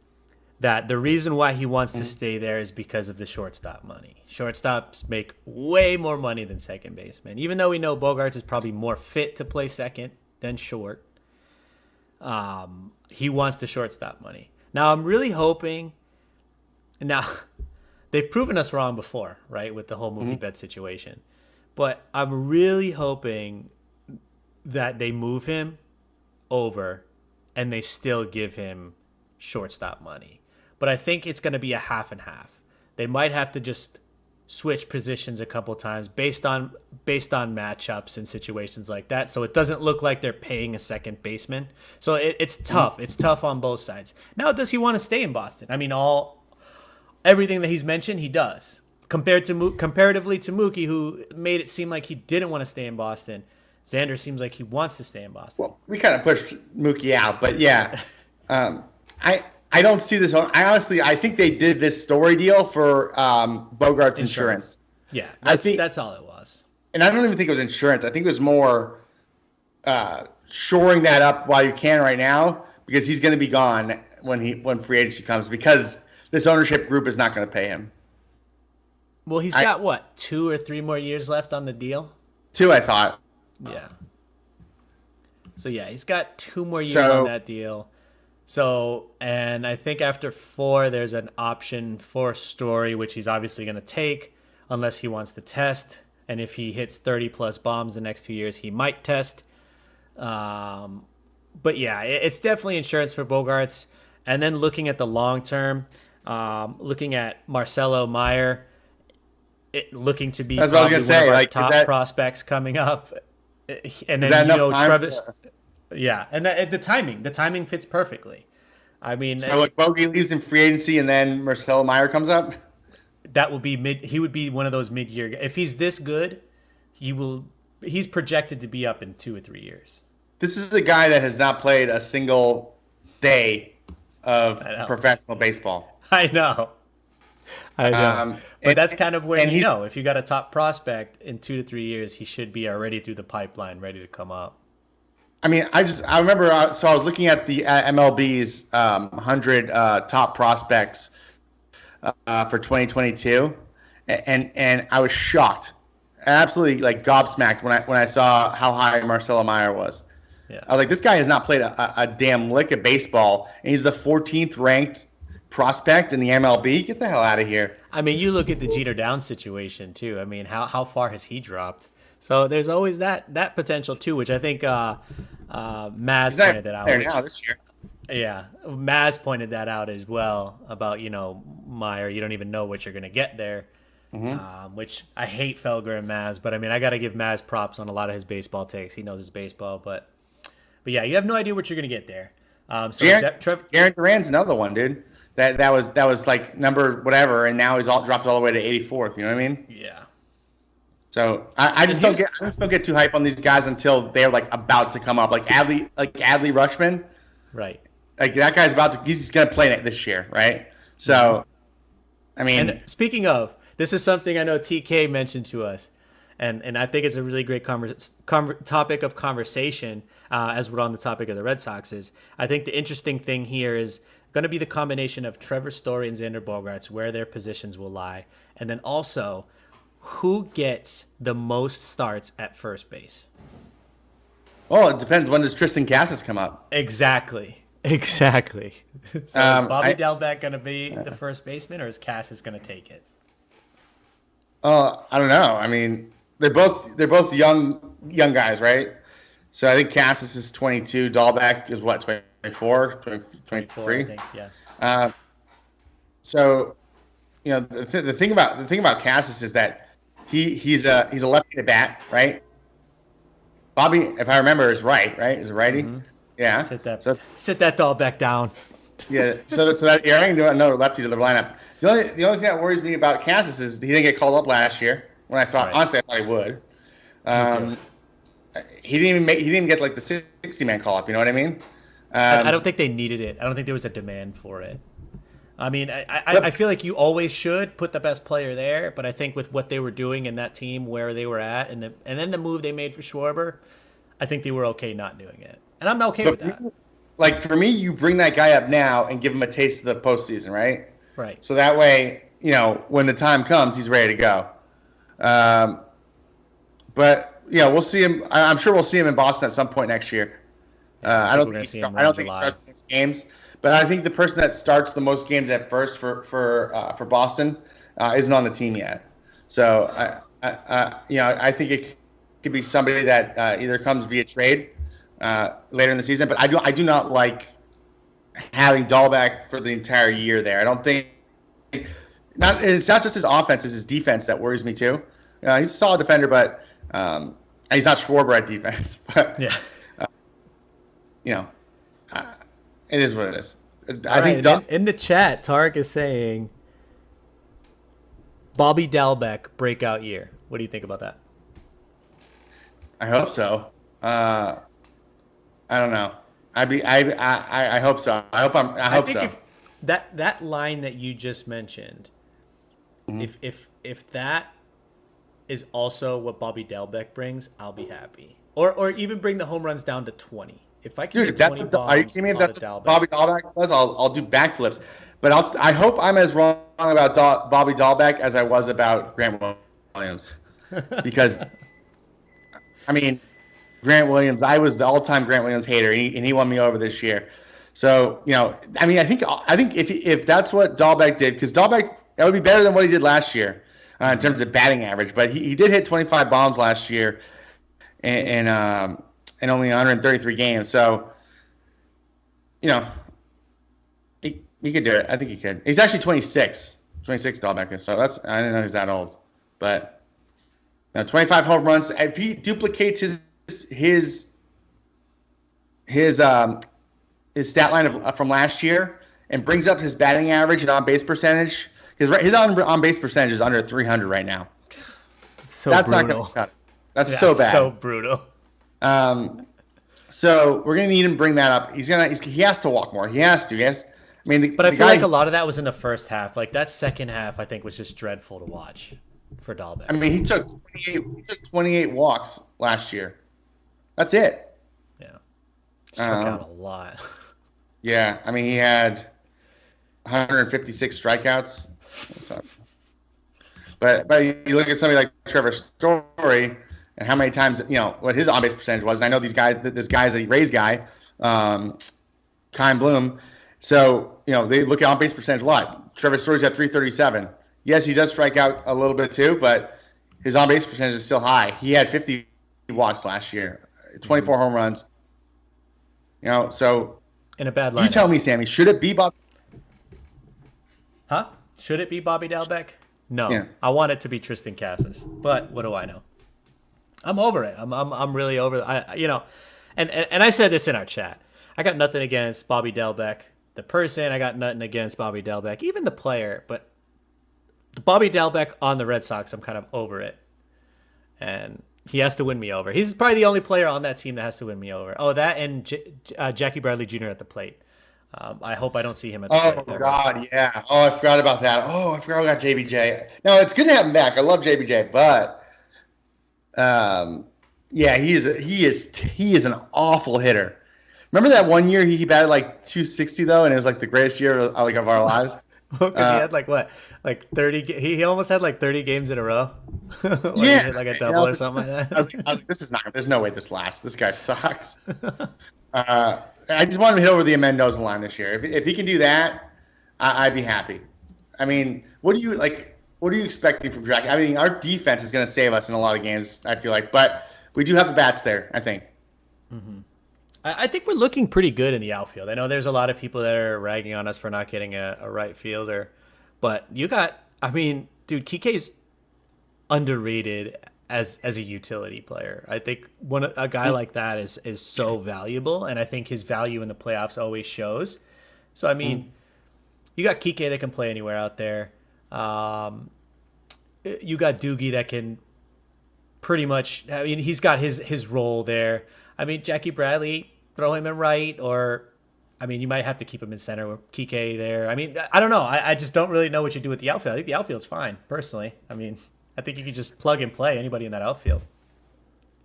that the reason why he wants to stay there is because of the shortstop money. Shortstops make way more money than second baseman. Even though we know Bogaerts is probably more fit to play second than short, he wants the shortstop money. Now, I'm really hoping... Now, they've proven us wrong before, right, with the whole Mookie Betts situation. But I'm really hoping that they move him over and they still give him shortstop money. But I think it's going to be a half and half. They might have to just switch positions a couple times based on matchups and situations like that. So it doesn't look like they're paying a second baseman. So it's tough. It's tough on both sides. Now, does he want to stay in Boston? I mean, everything that he's mentioned, he does. Comparatively to Mookie, who made it seem like he didn't want to stay in Boston, Xander seems like he wants to stay in Boston. Well, we kind of pushed Mookie out, but yeah. I don't see this. I think they did this story deal for Bogaerts insurance. Yeah, that's all it was. And I don't even think it was insurance. I think it was more shoring that up while you can right now, because he's going to be gone when free agency comes, because this ownership group is not going to pay him. Well, he's got 2 or 3 more years left on the deal? 2, I thought. Yeah. So yeah, he's got 2 more years on that deal. So, and I think after 4, there's an option for Story, which he's obviously going to take unless he wants to test. And if he hits 30-plus bombs the next 2 years, he might test. But yeah, it's definitely insurance for Bogaerts. And then looking at the long term, looking at Marcelo Meyer, looking to be probably one of our top prospects coming up. And then, Travis... Yeah, and the timing fits perfectly. I mean, so like Bogey leaves in free agency, and then Marcelo Meyer comes up. That would be He would be one of those mid-year. If he's this good, he's projected to be up in 2 or 3 years. This is a guy that has not played a single day of professional baseball. I know. But that's kind of when if you got a top prospect in 2 to 3 years, he should be already through the pipeline, ready to come up. I mean, I remember, I was looking at the MLB's 100 top prospects for 2022, and I was shocked, absolutely like gobsmacked when I saw how high Marcelo Meyer was. Yeah. I was like, this guy has not played a damn lick of baseball, and he's the 14th ranked prospect in the MLB. Get the hell out of here. I mean, you look at the Jeter Downs situation too. I mean, how far has he dropped? So there's always that potential too, which I think Maz pointed that out. Now this year. Yeah, Maz pointed that out as well about Meyer. You don't even know what you're gonna get there. Which I hate Felger and Maz, but I mean I got to give Maz props on a lot of his baseball takes. He knows his baseball, but yeah, you have no idea what you're gonna get there. Aaron Duran's another one, dude. That was like number whatever, and now he's dropped all the way to 84th. You know what I mean? Yeah. So I just don't get too hype on these guys until they're like about to come up, like Adley Rutschman. Right. Like that guy's he's gonna play it this year, right? So, I mean, and speaking of, this is something I know TK mentioned to us, and I think it's a really great topic of conversation as we're on the topic of the Red Sox. Is I think the interesting thing here is going to be the combination of Trevor Story and Xander Bogaerts, where their positions will lie, and then also who gets the most starts at first base. Well, it depends. When does Tristan Casas come up? Exactly. So is Bobby Dalbec going to be the first baseman, or is Casas going to take it? I don't know. I mean, they're both young guys, right? So I think Casas is 22. Dalbec is what, 24, 23? I think, yeah. So, the thing about Casas is that he's a left-handed bat, right? Bobby, if I remember, is right? Is a righty. Mm-hmm. Yeah. Sit that Dalbec down. Yeah. So that I can do another lefty to the lineup. The only thing that worries me about Casas is he didn't get called up last year. When honestly, I thought he would. He didn't even get like the 60-man call up. You know what I mean? I don't think they needed it. I don't think there was a demand for it. I mean, I feel like you always should put the best player there, but I think with what they were doing in that team, where they were at, and then the move they made for Schwarber, I think they were okay not doing it. And I'm okay with that. Like, for me, you bring that guy up now and give him a taste of the postseason, right? Right. So that way, when the time comes, he's ready to go. But, we'll see him. I'm sure we'll see him in Boston at some point next year. I don't think he starts these games. But I think the person that starts the most games at first for Boston isn't on the team yet. So, I think it could be somebody that either comes via trade later in the season. But I do not like having Dalbec for the entire year there. I don't think it's not just his offense; it's his defense that worries me too. He's a solid defender, but he's not Schwarber at defense. But yeah, it is what it is. I think in the chat, Tarek is saying Bobby Dalbec breakout year. What do you think about that? I hope so. I don't know. I hope so. I hope so. If that line that you just mentioned, if that is also what Bobby Dalbec brings, I'll be happy. Or even bring the home runs down to 20. If I can get 20 bombs, are you kidding me? If that's what Bobby Dalbec does, I'll do backflips. But I hope I'm as wrong about Bobby Dalbec as I was about Grant Williams, because I mean, Grant Williams, I was the all-time Grant Williams hater, and he won me over this year. So I mean, I think if that's what Dalbec did, because Dalbec, that would be better than what he did last year in terms of batting average. But he did hit 25 bombs last year, and only 133 games. So, he could do it. I think he could. He's actually 26 Dalbec. So I didn't know he was that old. But 25 home runs. If he duplicates his stat line from last year and brings up his batting average and on-base percentage, because his on-base percentage is under 300 right now. That's brutal. Not going to cut it. That's so bad. So brutal. So we're gonna need him to bring that up. He has to walk more. He has to. Yes. I mean, but I feel like a lot of that was in the first half. Like that second half, I think was just dreadful to watch for Dalbec. I mean, he took 28 walks last year. That's it. Yeah. Struck out a lot. Yeah. I mean, he had 156 strikeouts. But you look at somebody like Trevor Story, and how many times, what his on-base percentage was. And I know this guy's a Rays guy, Kyle Bloom. So, they look at on-base percentage a lot. Trevor Story's at 337. Yes, he does strike out a little bit too, but his on-base percentage is still high. He had 50 walks last year, 24 home runs. So in a bad lineup. You tell me, Sammy, should it be Bob? Huh? Should it be Bobby Dalbec? No. Yeah. I want it to be Tristan Cassis. But what do I know? I'm over it. I'm really over it. And I said this in our chat. I got nothing against Bobby Dalbec, the person. I got nothing against Bobby Dalbec, even the player. But Bobby Dalbec on the Red Sox, I'm kind of over it. And he has to win me over. He's probably the only player on that team that has to win me over. Oh, that and Jackie Bradley Jr. at the plate. I hope I don't see him at the plate. Oh, God, yeah. Oh, I forgot about that. Oh, I forgot about JBJ. No, it's good to have him back. I love JBJ, but yeah, he is an awful hitter. Remember that one year he batted like 260 though, and it was like the greatest year of our lives. Because he had like 30. He almost had like 30 games in a row. Yeah, he hit like a double or something like that. I was like, this is not. There's no way this lasts. This guy sucks. I just want him to hit over the Mendoza line this year. If he can do that, I'd be happy. I mean, what are you expecting from Jack? I mean, our defense is going to save us in a lot of games, I feel like, but we do have the bats there, I think. Mm-hmm. I think we're looking pretty good in the outfield. I know there's a lot of people that are ragging on us for not getting a right fielder, but dude, Kike's underrated as a utility player. I think a guy like that is so valuable, and I think his value in the playoffs always shows. So I mean, you got Kike that can play anywhere out there. You got Doogie that can pretty much. I mean, he's got his role there. I mean, Jackie Bradley, throw him in right, or I mean, you might have to keep him in center with Kike there. I mean, I don't know. I just don't really know what you do with the outfield. I think the outfield's fine, personally. I mean, I think you could just plug and play anybody in that outfield.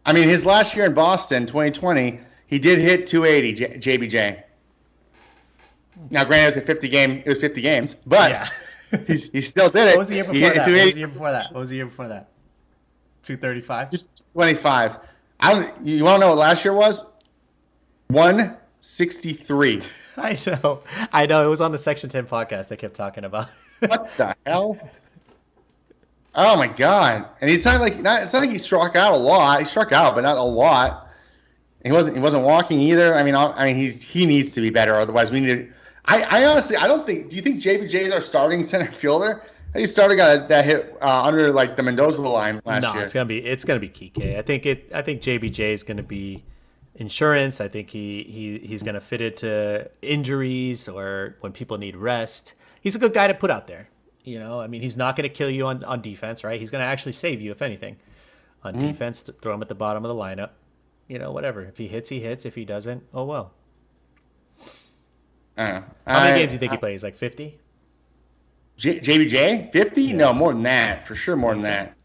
I mean, his last year in Boston, 2020, he did hit 280, JBJ. Now, granted, it was 50 games, but yeah. he still did it. What was the year before that? What was the year before that? 235? Just 25. You want to know what last year was? 163. I know. It was on the Section 10 podcast they kept talking about. What the hell? Oh my God! And it's not like he struck out a lot. He struck out, but not a lot. He wasn't walking either. I mean, he needs to be better. Otherwise, we need to. I honestly, I don't think. Do you think JBJ is our starting center fielder? He started got that hit under like the Mendoza line last year. No, it's gonna be Kike. I think JBJ is gonna be insurance. I think he's gonna fit it to injuries or when people need rest. He's a good guy to put out there. I mean, he's not gonna kill you on defense, right? He's gonna actually save you if anything. On defense, throw him at the bottom of the lineup. Whatever. If he hits, he hits. If he doesn't, oh well. How many games do you think he plays? Like 50? JBJ? 50? Yeah. No, more than that. For sure, more than that.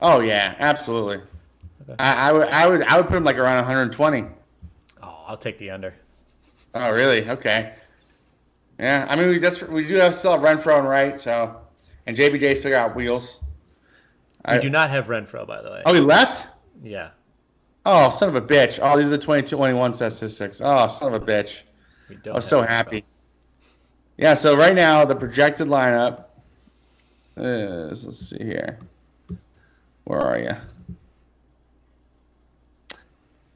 Oh yeah, absolutely. Okay. I would put him like around 120. Oh, I'll take the under. Oh really? Okay. Yeah, I mean we do still have Renfroe and right, so and JBJ still got wheels. We do not have Renfroe, by the way. Oh, he left? Yeah. Oh, son of a bitch! Oh, these are the 22-21 statistics. Oh, son of a bitch! I was so happy. Yeah, so right now the projected lineup is, let's see here. Where are you?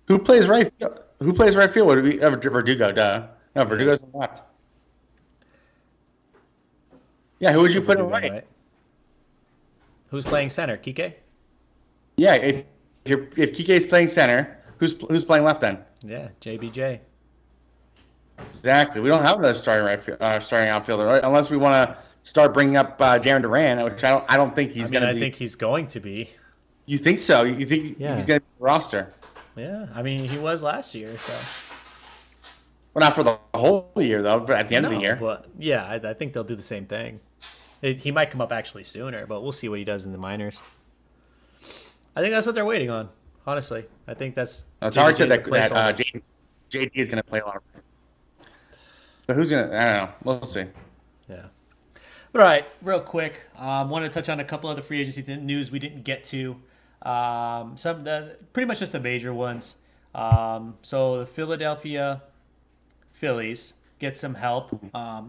Who plays right field? Would we have Verdugo? Duh. No, Verdugo's on the left. Yeah, who would you put in right? Who's playing center? Kike? Yeah, if Kike's playing center, who's playing left then? Yeah, JBJ. Exactly. We don't have another starting outfielder, right? Unless we want to start bringing up Jaron Duran, which I don't think he's going to be. I think he's going to be. You think so? You think he's going to be the roster? Yeah. I mean, he was last year, so. Well, not for the whole year, though, but at the end of the year. But yeah, I think they'll do the same thing. He might come up actually sooner, but we'll see what he does in the minors. I think that's what they're waiting on, honestly. I think that's. Tarek said that JD is going to play a lot of. But who's going to? I don't know. We'll see. Yeah. All right, real quick. Want to touch on a couple other free agency news we didn't get to. Pretty much just the major ones. So the Philadelphia Phillies get some help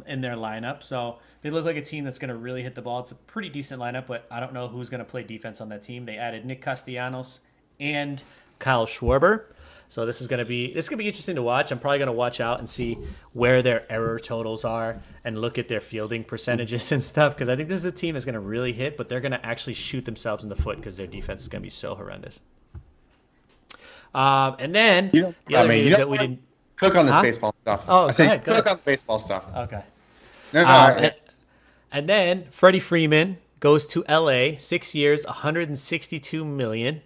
in their lineup. So they look like a team that's going to really hit the ball. It's a pretty decent lineup, but I don't know who's going to play defense on that team. They added Nick Castellanos and Kyle Schwarber. So this is going to be interesting to watch. I'm probably going to watch out and see where their error totals are and look at their fielding percentages and stuff, because I think this is a team that's going to really hit, but they're going to actually shoot themselves in the foot because their defense is going to be so horrendous. And then the other news that we didn't cook on this baseball stuff. Oh, I said go ahead. Cook on the baseball stuff. Okay. No, and then Freddie Freeman goes to LA, 6 years, $162 million.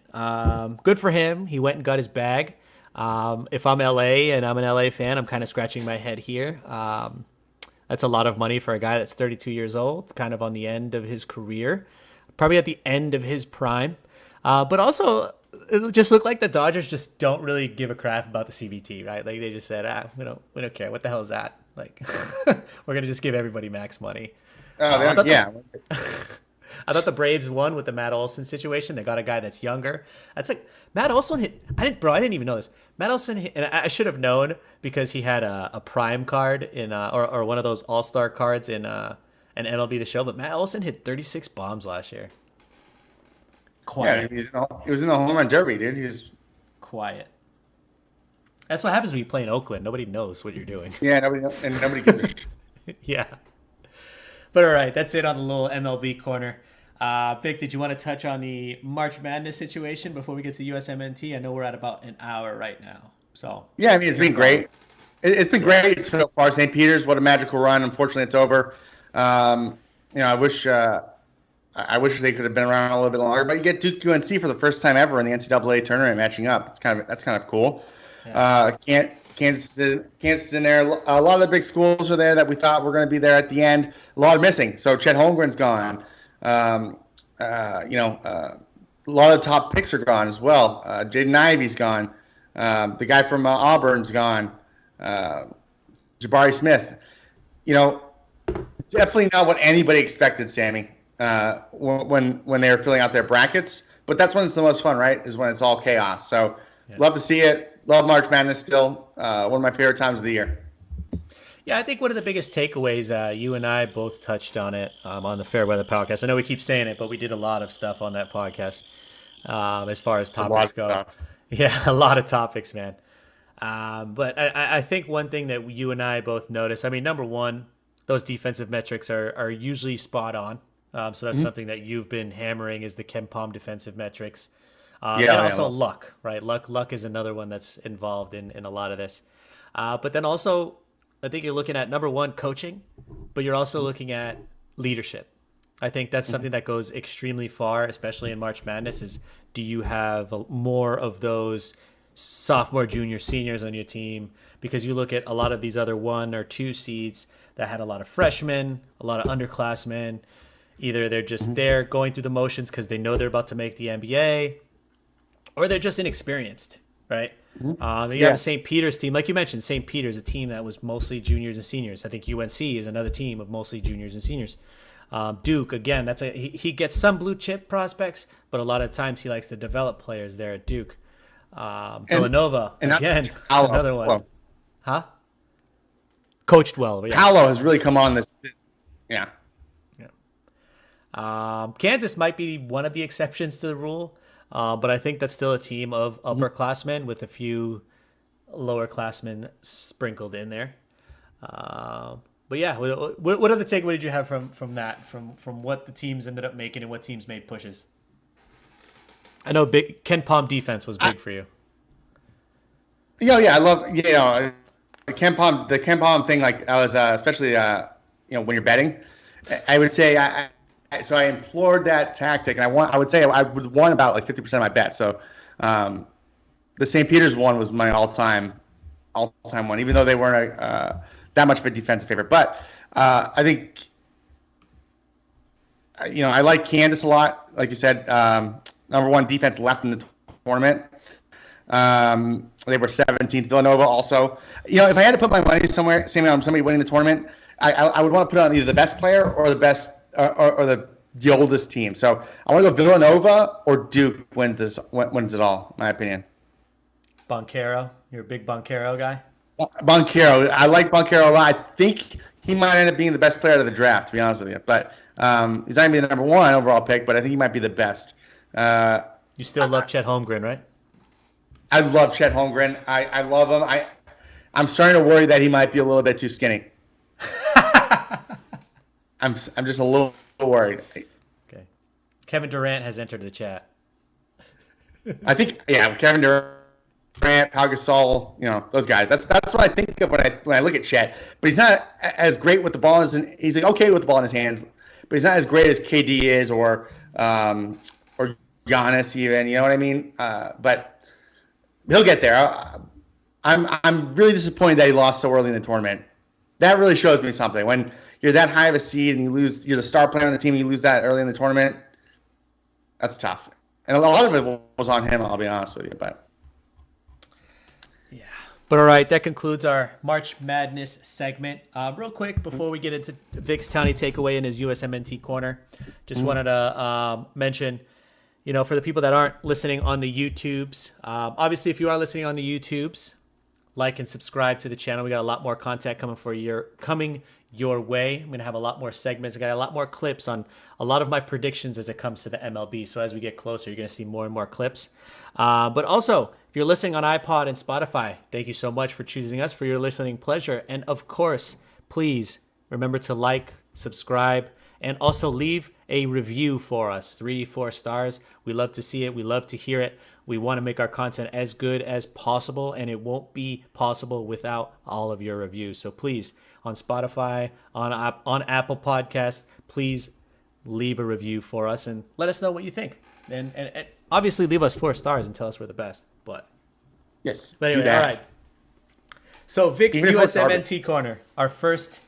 Good for him. He went and got his bag. If I'm LA and I'm an LA fan, I'm kind of scratching my head here. That's a lot of money for a guy that's 32 years old, kind of on the end of his career, probably at the end of his prime. But also, it just looked like the Dodgers just don't really give a crap about the CBT, right? Like they just said, we don't care. What the hell is that? Like, we're gonna just give everybody max money. I thought the Braves won with the Matt Olson situation. They got a guy that's younger. That's like Matt Olson hit. I didn't even know this. Matt Olson hit, and I should have known because he had a prime card in or one of those all-star cards in an MLB The Show. But Matt Olson hit 36 bombs last year. Quiet. Yeah, he was in the home run derby, dude. He was quiet. That's what happens when you play in Oakland. Nobody knows what you're doing. Yeah, nobody gives a shit. Yeah. But all right, that's it on the little MLB corner. Vic, did you want to touch on the March Madness situation before we get to USMNT? I know we're at about an hour right now. So yeah, I mean, it's been great. It's been great so far. St. Peter's, what a magical run. Unfortunately, it's over. I wish they could have been around a little bit longer. But you get Duke UNC for the first time ever in the NCAA tournament matching up. That's kind of cool. Yeah. Kansas is in there. A lot of the big schools are there that we thought were going to be there at the end. A lot are missing. So Chet Holmgren's gone. A lot of top picks are gone as well. Jaden Ivey's gone. The guy from Auburn's gone. Jabari Smith. Definitely not what anybody expected, Sammy, when they were filling out their brackets. But that's when it's the most fun, right? Is when it's all chaos. So love to see it. Love March Madness still. One of my favorite times of the year. Yeah, I think one of the biggest takeaways, you and I both touched on it on the Fairweather podcast. I know we keep saying it, but we did a lot of stuff on that podcast as far as topics go. Yeah, a lot of topics, man. But I think one thing that you and I both noticed, I mean, number one, those defensive metrics are usually spot on. So that's something that you've been hammering is the KenPom defensive metrics. And also luck, right? Luck is another one that's involved in a lot of this. But then also, I think you're looking at, number one, coaching, but you're also looking at leadership. I think that's something that goes extremely far, especially in March Madness, is do you have more of those sophomore, junior, seniors on your team? Because you look at a lot of these other 1 or 2 seeds that had a lot of freshmen, a lot of underclassmen. Either they're just there going through the motions because they know they're about to make the NBA, or they're just inexperienced, right? You have a St. Peter's team. Like you mentioned, St. Peter's, a team that was mostly juniors and seniors. I think UNC is another team of mostly juniors and seniors. Duke, again, he gets some blue chip prospects, but a lot of times he likes to develop players there at Duke. Villanova, again, another one. Well, huh? Coached well. Yeah. Paolo has really come on this. Yeah. Kansas might be one of the exceptions to the rule. But I think that's still a team of upperclassmen with a few lowerclassmen sprinkled in there. But yeah, what other takeaway did you have from that? From what the teams ended up making and what teams made pushes? I know KenPom defense was big for you. Yeah, I love the KenPom thing. Like I was especially when you're betting, I would say So I implored that tactic, and I would say I would won about like 50% of my bets. So the St. Peter's one was my all-time one, even though they weren't that much of a defensive favorite. But I think I like Kansas a lot. Like you said, number one defense left in the tournament. They were 17th. Villanova also. If I had to put my money somewhere, saying on somebody winning the tournament, I would want to put on either the best player or the best. Or the oldest team. So I want to go Villanova or Duke wins it all, in my opinion. Boncaro, you're a big Boncaro guy? Boncaro. I like Boncaro a lot. I think he might end up being the best player of the draft, to be honest with you. But he's not going to be the number 1 overall pick, but I think he might be the best. You still love Chet Holmgren, right? I love Chet Holmgren. I love him. I'm starting to worry that he might be a little bit too skinny. I'm just a little worried. Okay. Kevin Durant has entered the chat. I think, Kevin Durant, Pau Gasol, those guys. That's what I think of when I look at Chet. But he's not as great with the ball he's like okay with the ball in his hands, but he's not as great as KD is or Giannis even. You know what I mean? But he'll get there. I'm really disappointed that he lost so early in the tournament. That really shows me something. When you're that high of a seed and you lose, you're the star player on the team, and you lose that early in the tournament, that's tough. And a lot of it was on him, I'll be honest with you. But all right, that concludes our March Madness segment. Real quick, before we get into Vic's Townie takeaway in his USMNT corner, just wanted to mention, for the people that aren't listening on the YouTubes, obviously if you are listening on the YouTubes, like and subscribe to the channel. We got a lot more content coming your way. I'm going to have a lot more segments. I got a lot more clips on a lot of my predictions as it comes to the MLB. So as we get closer, you're going to see more and more clips. But also, if you're listening on iPod and Spotify, thank you so much for choosing us for your listening pleasure. And of course, please remember to like, subscribe, and also leave a review for us. 3-4 stars. We love to see it. We love to hear it. We want to make our content as good as possible, and it won't be possible without all of your reviews. So please, on Spotify, on Apple Podcasts, please leave a review for us and let us know what you think. And obviously leave us 4 stars and tell us we're the best. But anyway, all right. So Vic's USMNT corner, our first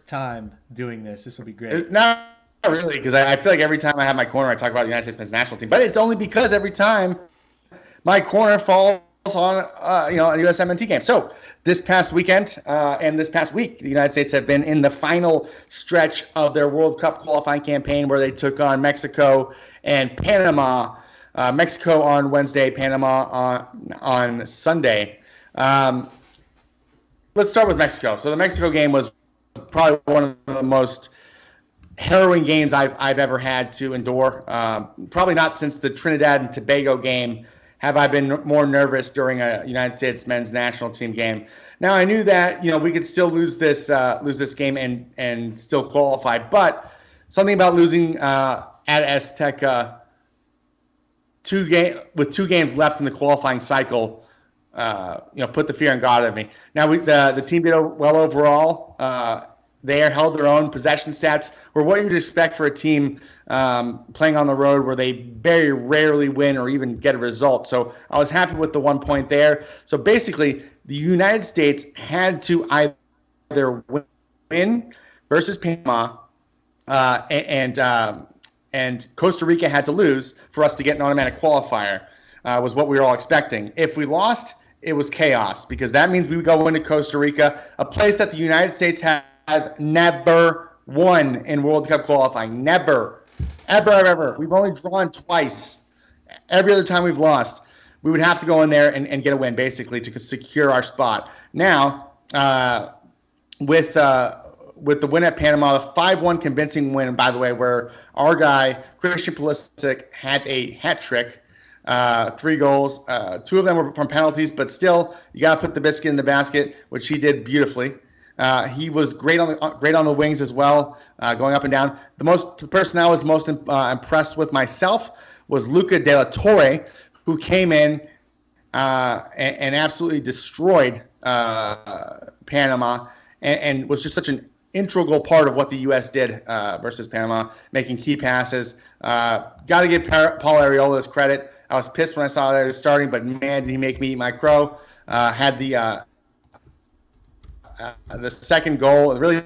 time doing this. This will be great. Not really, because I feel like every time I have my corner, I talk about the United States men's national team. But it's only because every time my corner falls on a USMNT game. So this past weekend and this past week, the United States have been in the final stretch of their World Cup qualifying campaign, where they took on Mexico and Panama. Mexico on Wednesday, Panama on Sunday. Let's start with Mexico. So the Mexico game was probably one of the most harrowing games I've ever had to endure. Probably not since the Trinidad and Tobago game have I been more nervous during a United States men's national team game. Now I knew that we could still lose this game and still qualify, but something about losing at Azteca with 2 games left in the qualifying cycle, put the fear in God of me. Now the team did well overall. They held their own. Possession stats were what you'd expect for a team playing on the road, where they very rarely win or even get a result. So I was happy with the 1 point there. So basically, the United States had to either win versus Panama, and Costa Rica had to lose for us to get an automatic qualifier, was what we were all expecting. If we lost, it was chaos, because that means we would go into Costa Rica, a place that the United States has never won in World Cup qualifying. Never. Ever. We've only drawn twice. Every other time we've lost, we would have to go in there and get a win, basically, to secure our spot. Now, with the win at Panama, the 5-1 convincing win, by the way, where our guy, Christian Pulisic, had a hat trick, 3 goals. 2 of them were from penalties, but still, you got to put the biscuit in the basket, which he did beautifully. He was great on the wings as well, going up and down. The person I was most impressed with myself was Luca De La Torre, who came in and absolutely destroyed Panama, and was just such an integral part of what the U.S. did versus Panama, making key passes. Got to give Paul Arriola his credit. I was pissed when I saw that he was starting, but man, did he make me eat my crow. Had the second goal, really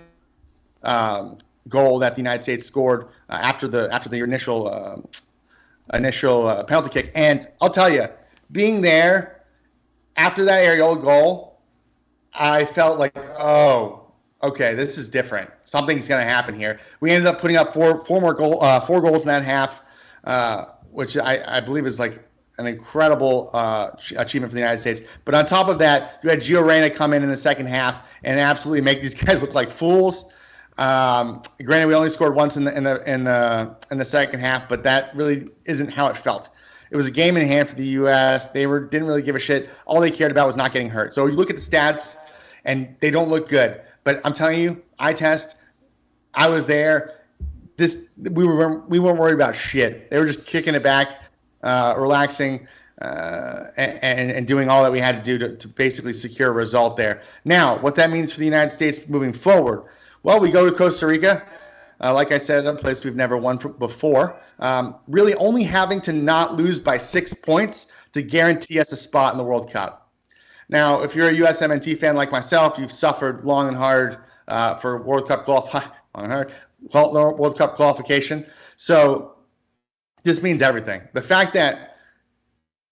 goal that the United States scored after the initial penalty kick. And I'll tell you, being there after that Arriola goal, I felt like, oh okay, this is different. Something's going to happen here. We ended up putting up four goals in that half, which I believe is like an incredible achievement for the United States. But on top of that, you had Gio Reyna come in the second half and absolutely make these guys look like fools. Granted, we only scored once in the second half, but that really isn't how it felt. It was a game in hand for the U.S. They didn't really give a shit. All they cared about was not getting hurt. So you look at the stats, and they don't look good. But I'm telling you, I was there. We weren't worried about shit. They were just kicking it back, relaxing, and doing all that we had to do to basically secure a result there. Now, what that means for the United States moving forward. Well, we go to Costa Rica. Like I said, a place we've never won before. Really only having to not lose by 6 points to guarantee us a spot in the World Cup. Now, if you're a USMNT fan like myself, you've suffered long and hard for World Cup qualification. So this means everything. The fact that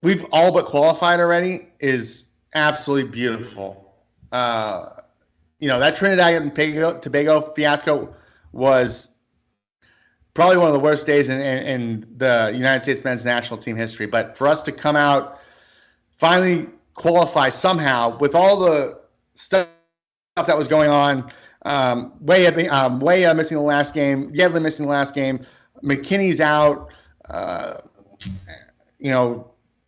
we've all but qualified already is absolutely beautiful. That Trinidad and Tobago fiasco was probably one of the worst days in the United States men's national team history. But for us to come out, finally qualify somehow with all the stuff that was going on, Weah missing the last game, Yedlin missing the last game, McKinney's out,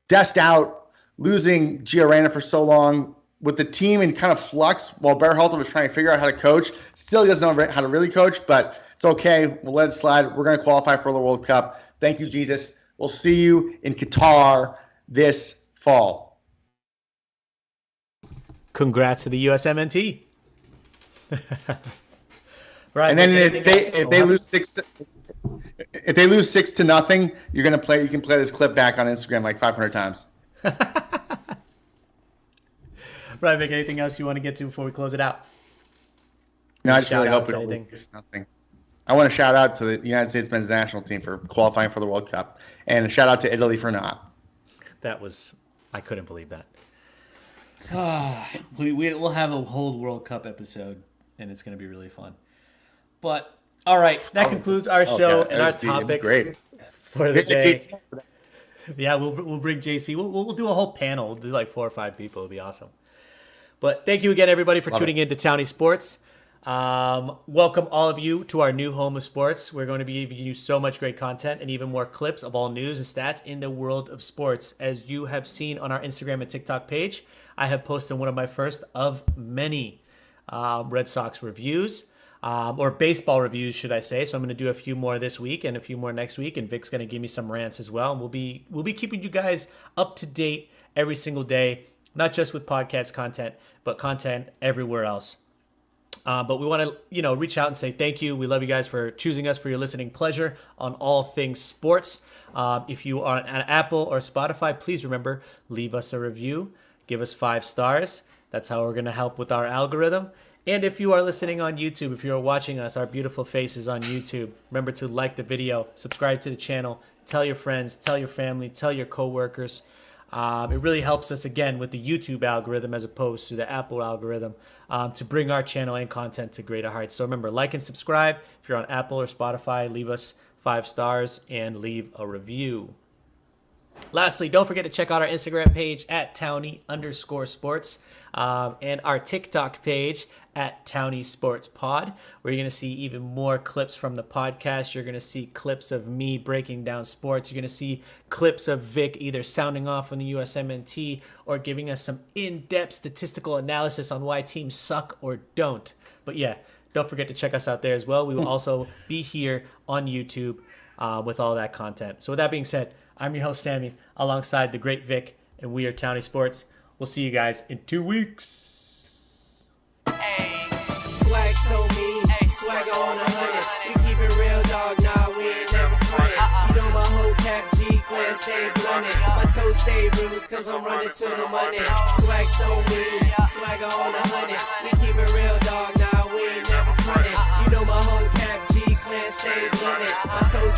Dest out, losing Gio Reyna for so long, with the team in kind of flux while Berhalter was trying to figure out how to coach. Still, he doesn't know how to really coach, but it's okay. We'll let it slide. We're going to qualify for the World Cup. Thank you, Jesus. We'll see you in Qatar this fall. Congrats to the USMNT. Right. And then if they lose 6-0, you can play this clip back on Instagram like 500 times. Right, Vic, anything else you want to get to before we close it out? No, I just really hope it was nothing. I want to shout out to the United States men's national team for qualifying for the World Cup, and a shout out to Italy for not. I couldn't believe that. We'll have a whole World Cup episode, and it's going to be really fun. But, all right, that concludes our show and our topics for the day. Yeah, we'll bring JC. We'll do a whole panel. We'll do like 4 or 5 people. It'll be awesome. But thank you again, everybody, for tuning in to Townie Sports. Welcome all of you to our new home of sports. We're going to be giving you so much great content and even more clips of all news and stats in the world of sports. As you have seen on our Instagram and TikTok page, I have posted one of my first of many Red Sox reviews, or baseball reviews, should I say. So I'm going to do a few more this week and a few more next week, and Vic's going to give me some rants as well. And we'll be keeping you guys up to date every single day, not just with podcast content, but content everywhere else. But we want to, reach out and say thank you. We love you guys for choosing us for your listening pleasure on all things sports. If you are on Apple or Spotify, please remember, leave us a review. Give us 5 stars. That's how we're going to help with our algorithm. And if you are listening on YouTube, if you're watching us, our beautiful faces on YouTube, remember to like the video, subscribe to the channel, tell your friends, tell your family, tell your coworkers. It really helps us, again, with the YouTube algorithm as opposed to the Apple algorithm to bring our channel and content to greater heights. So remember, like and subscribe. If you're on Apple or Spotify, leave us 5 stars and leave a review. Lastly, don't forget to check out our Instagram page at Townie_sports and our TikTok page at Townie Sports Pod, where you're going to see even more clips from the podcast. You're going to see clips of me breaking down sports. You're going to see clips of Vic either sounding off on the USMNT or giving us some in-depth statistical analysis on why teams suck or don't. But yeah, don't forget to check us out there as well. We will also be here on YouTube with all that content. So with that being said, I'm your host, Sammy, alongside the great Vic, and we are Townie Sports. We'll see you guys in 2 weeks. Swag so mean, swag on 100. We keep it real, dog. Nah, we ain't never fronted. You know my whole cap G clan stay blunted. My toes stay bruised, cause I'm running to the money. Swag so mean, swag on 100. We keep it real, dog. Nah, we ain't never fronted. You know my whole cap G clan stay blunted. My toes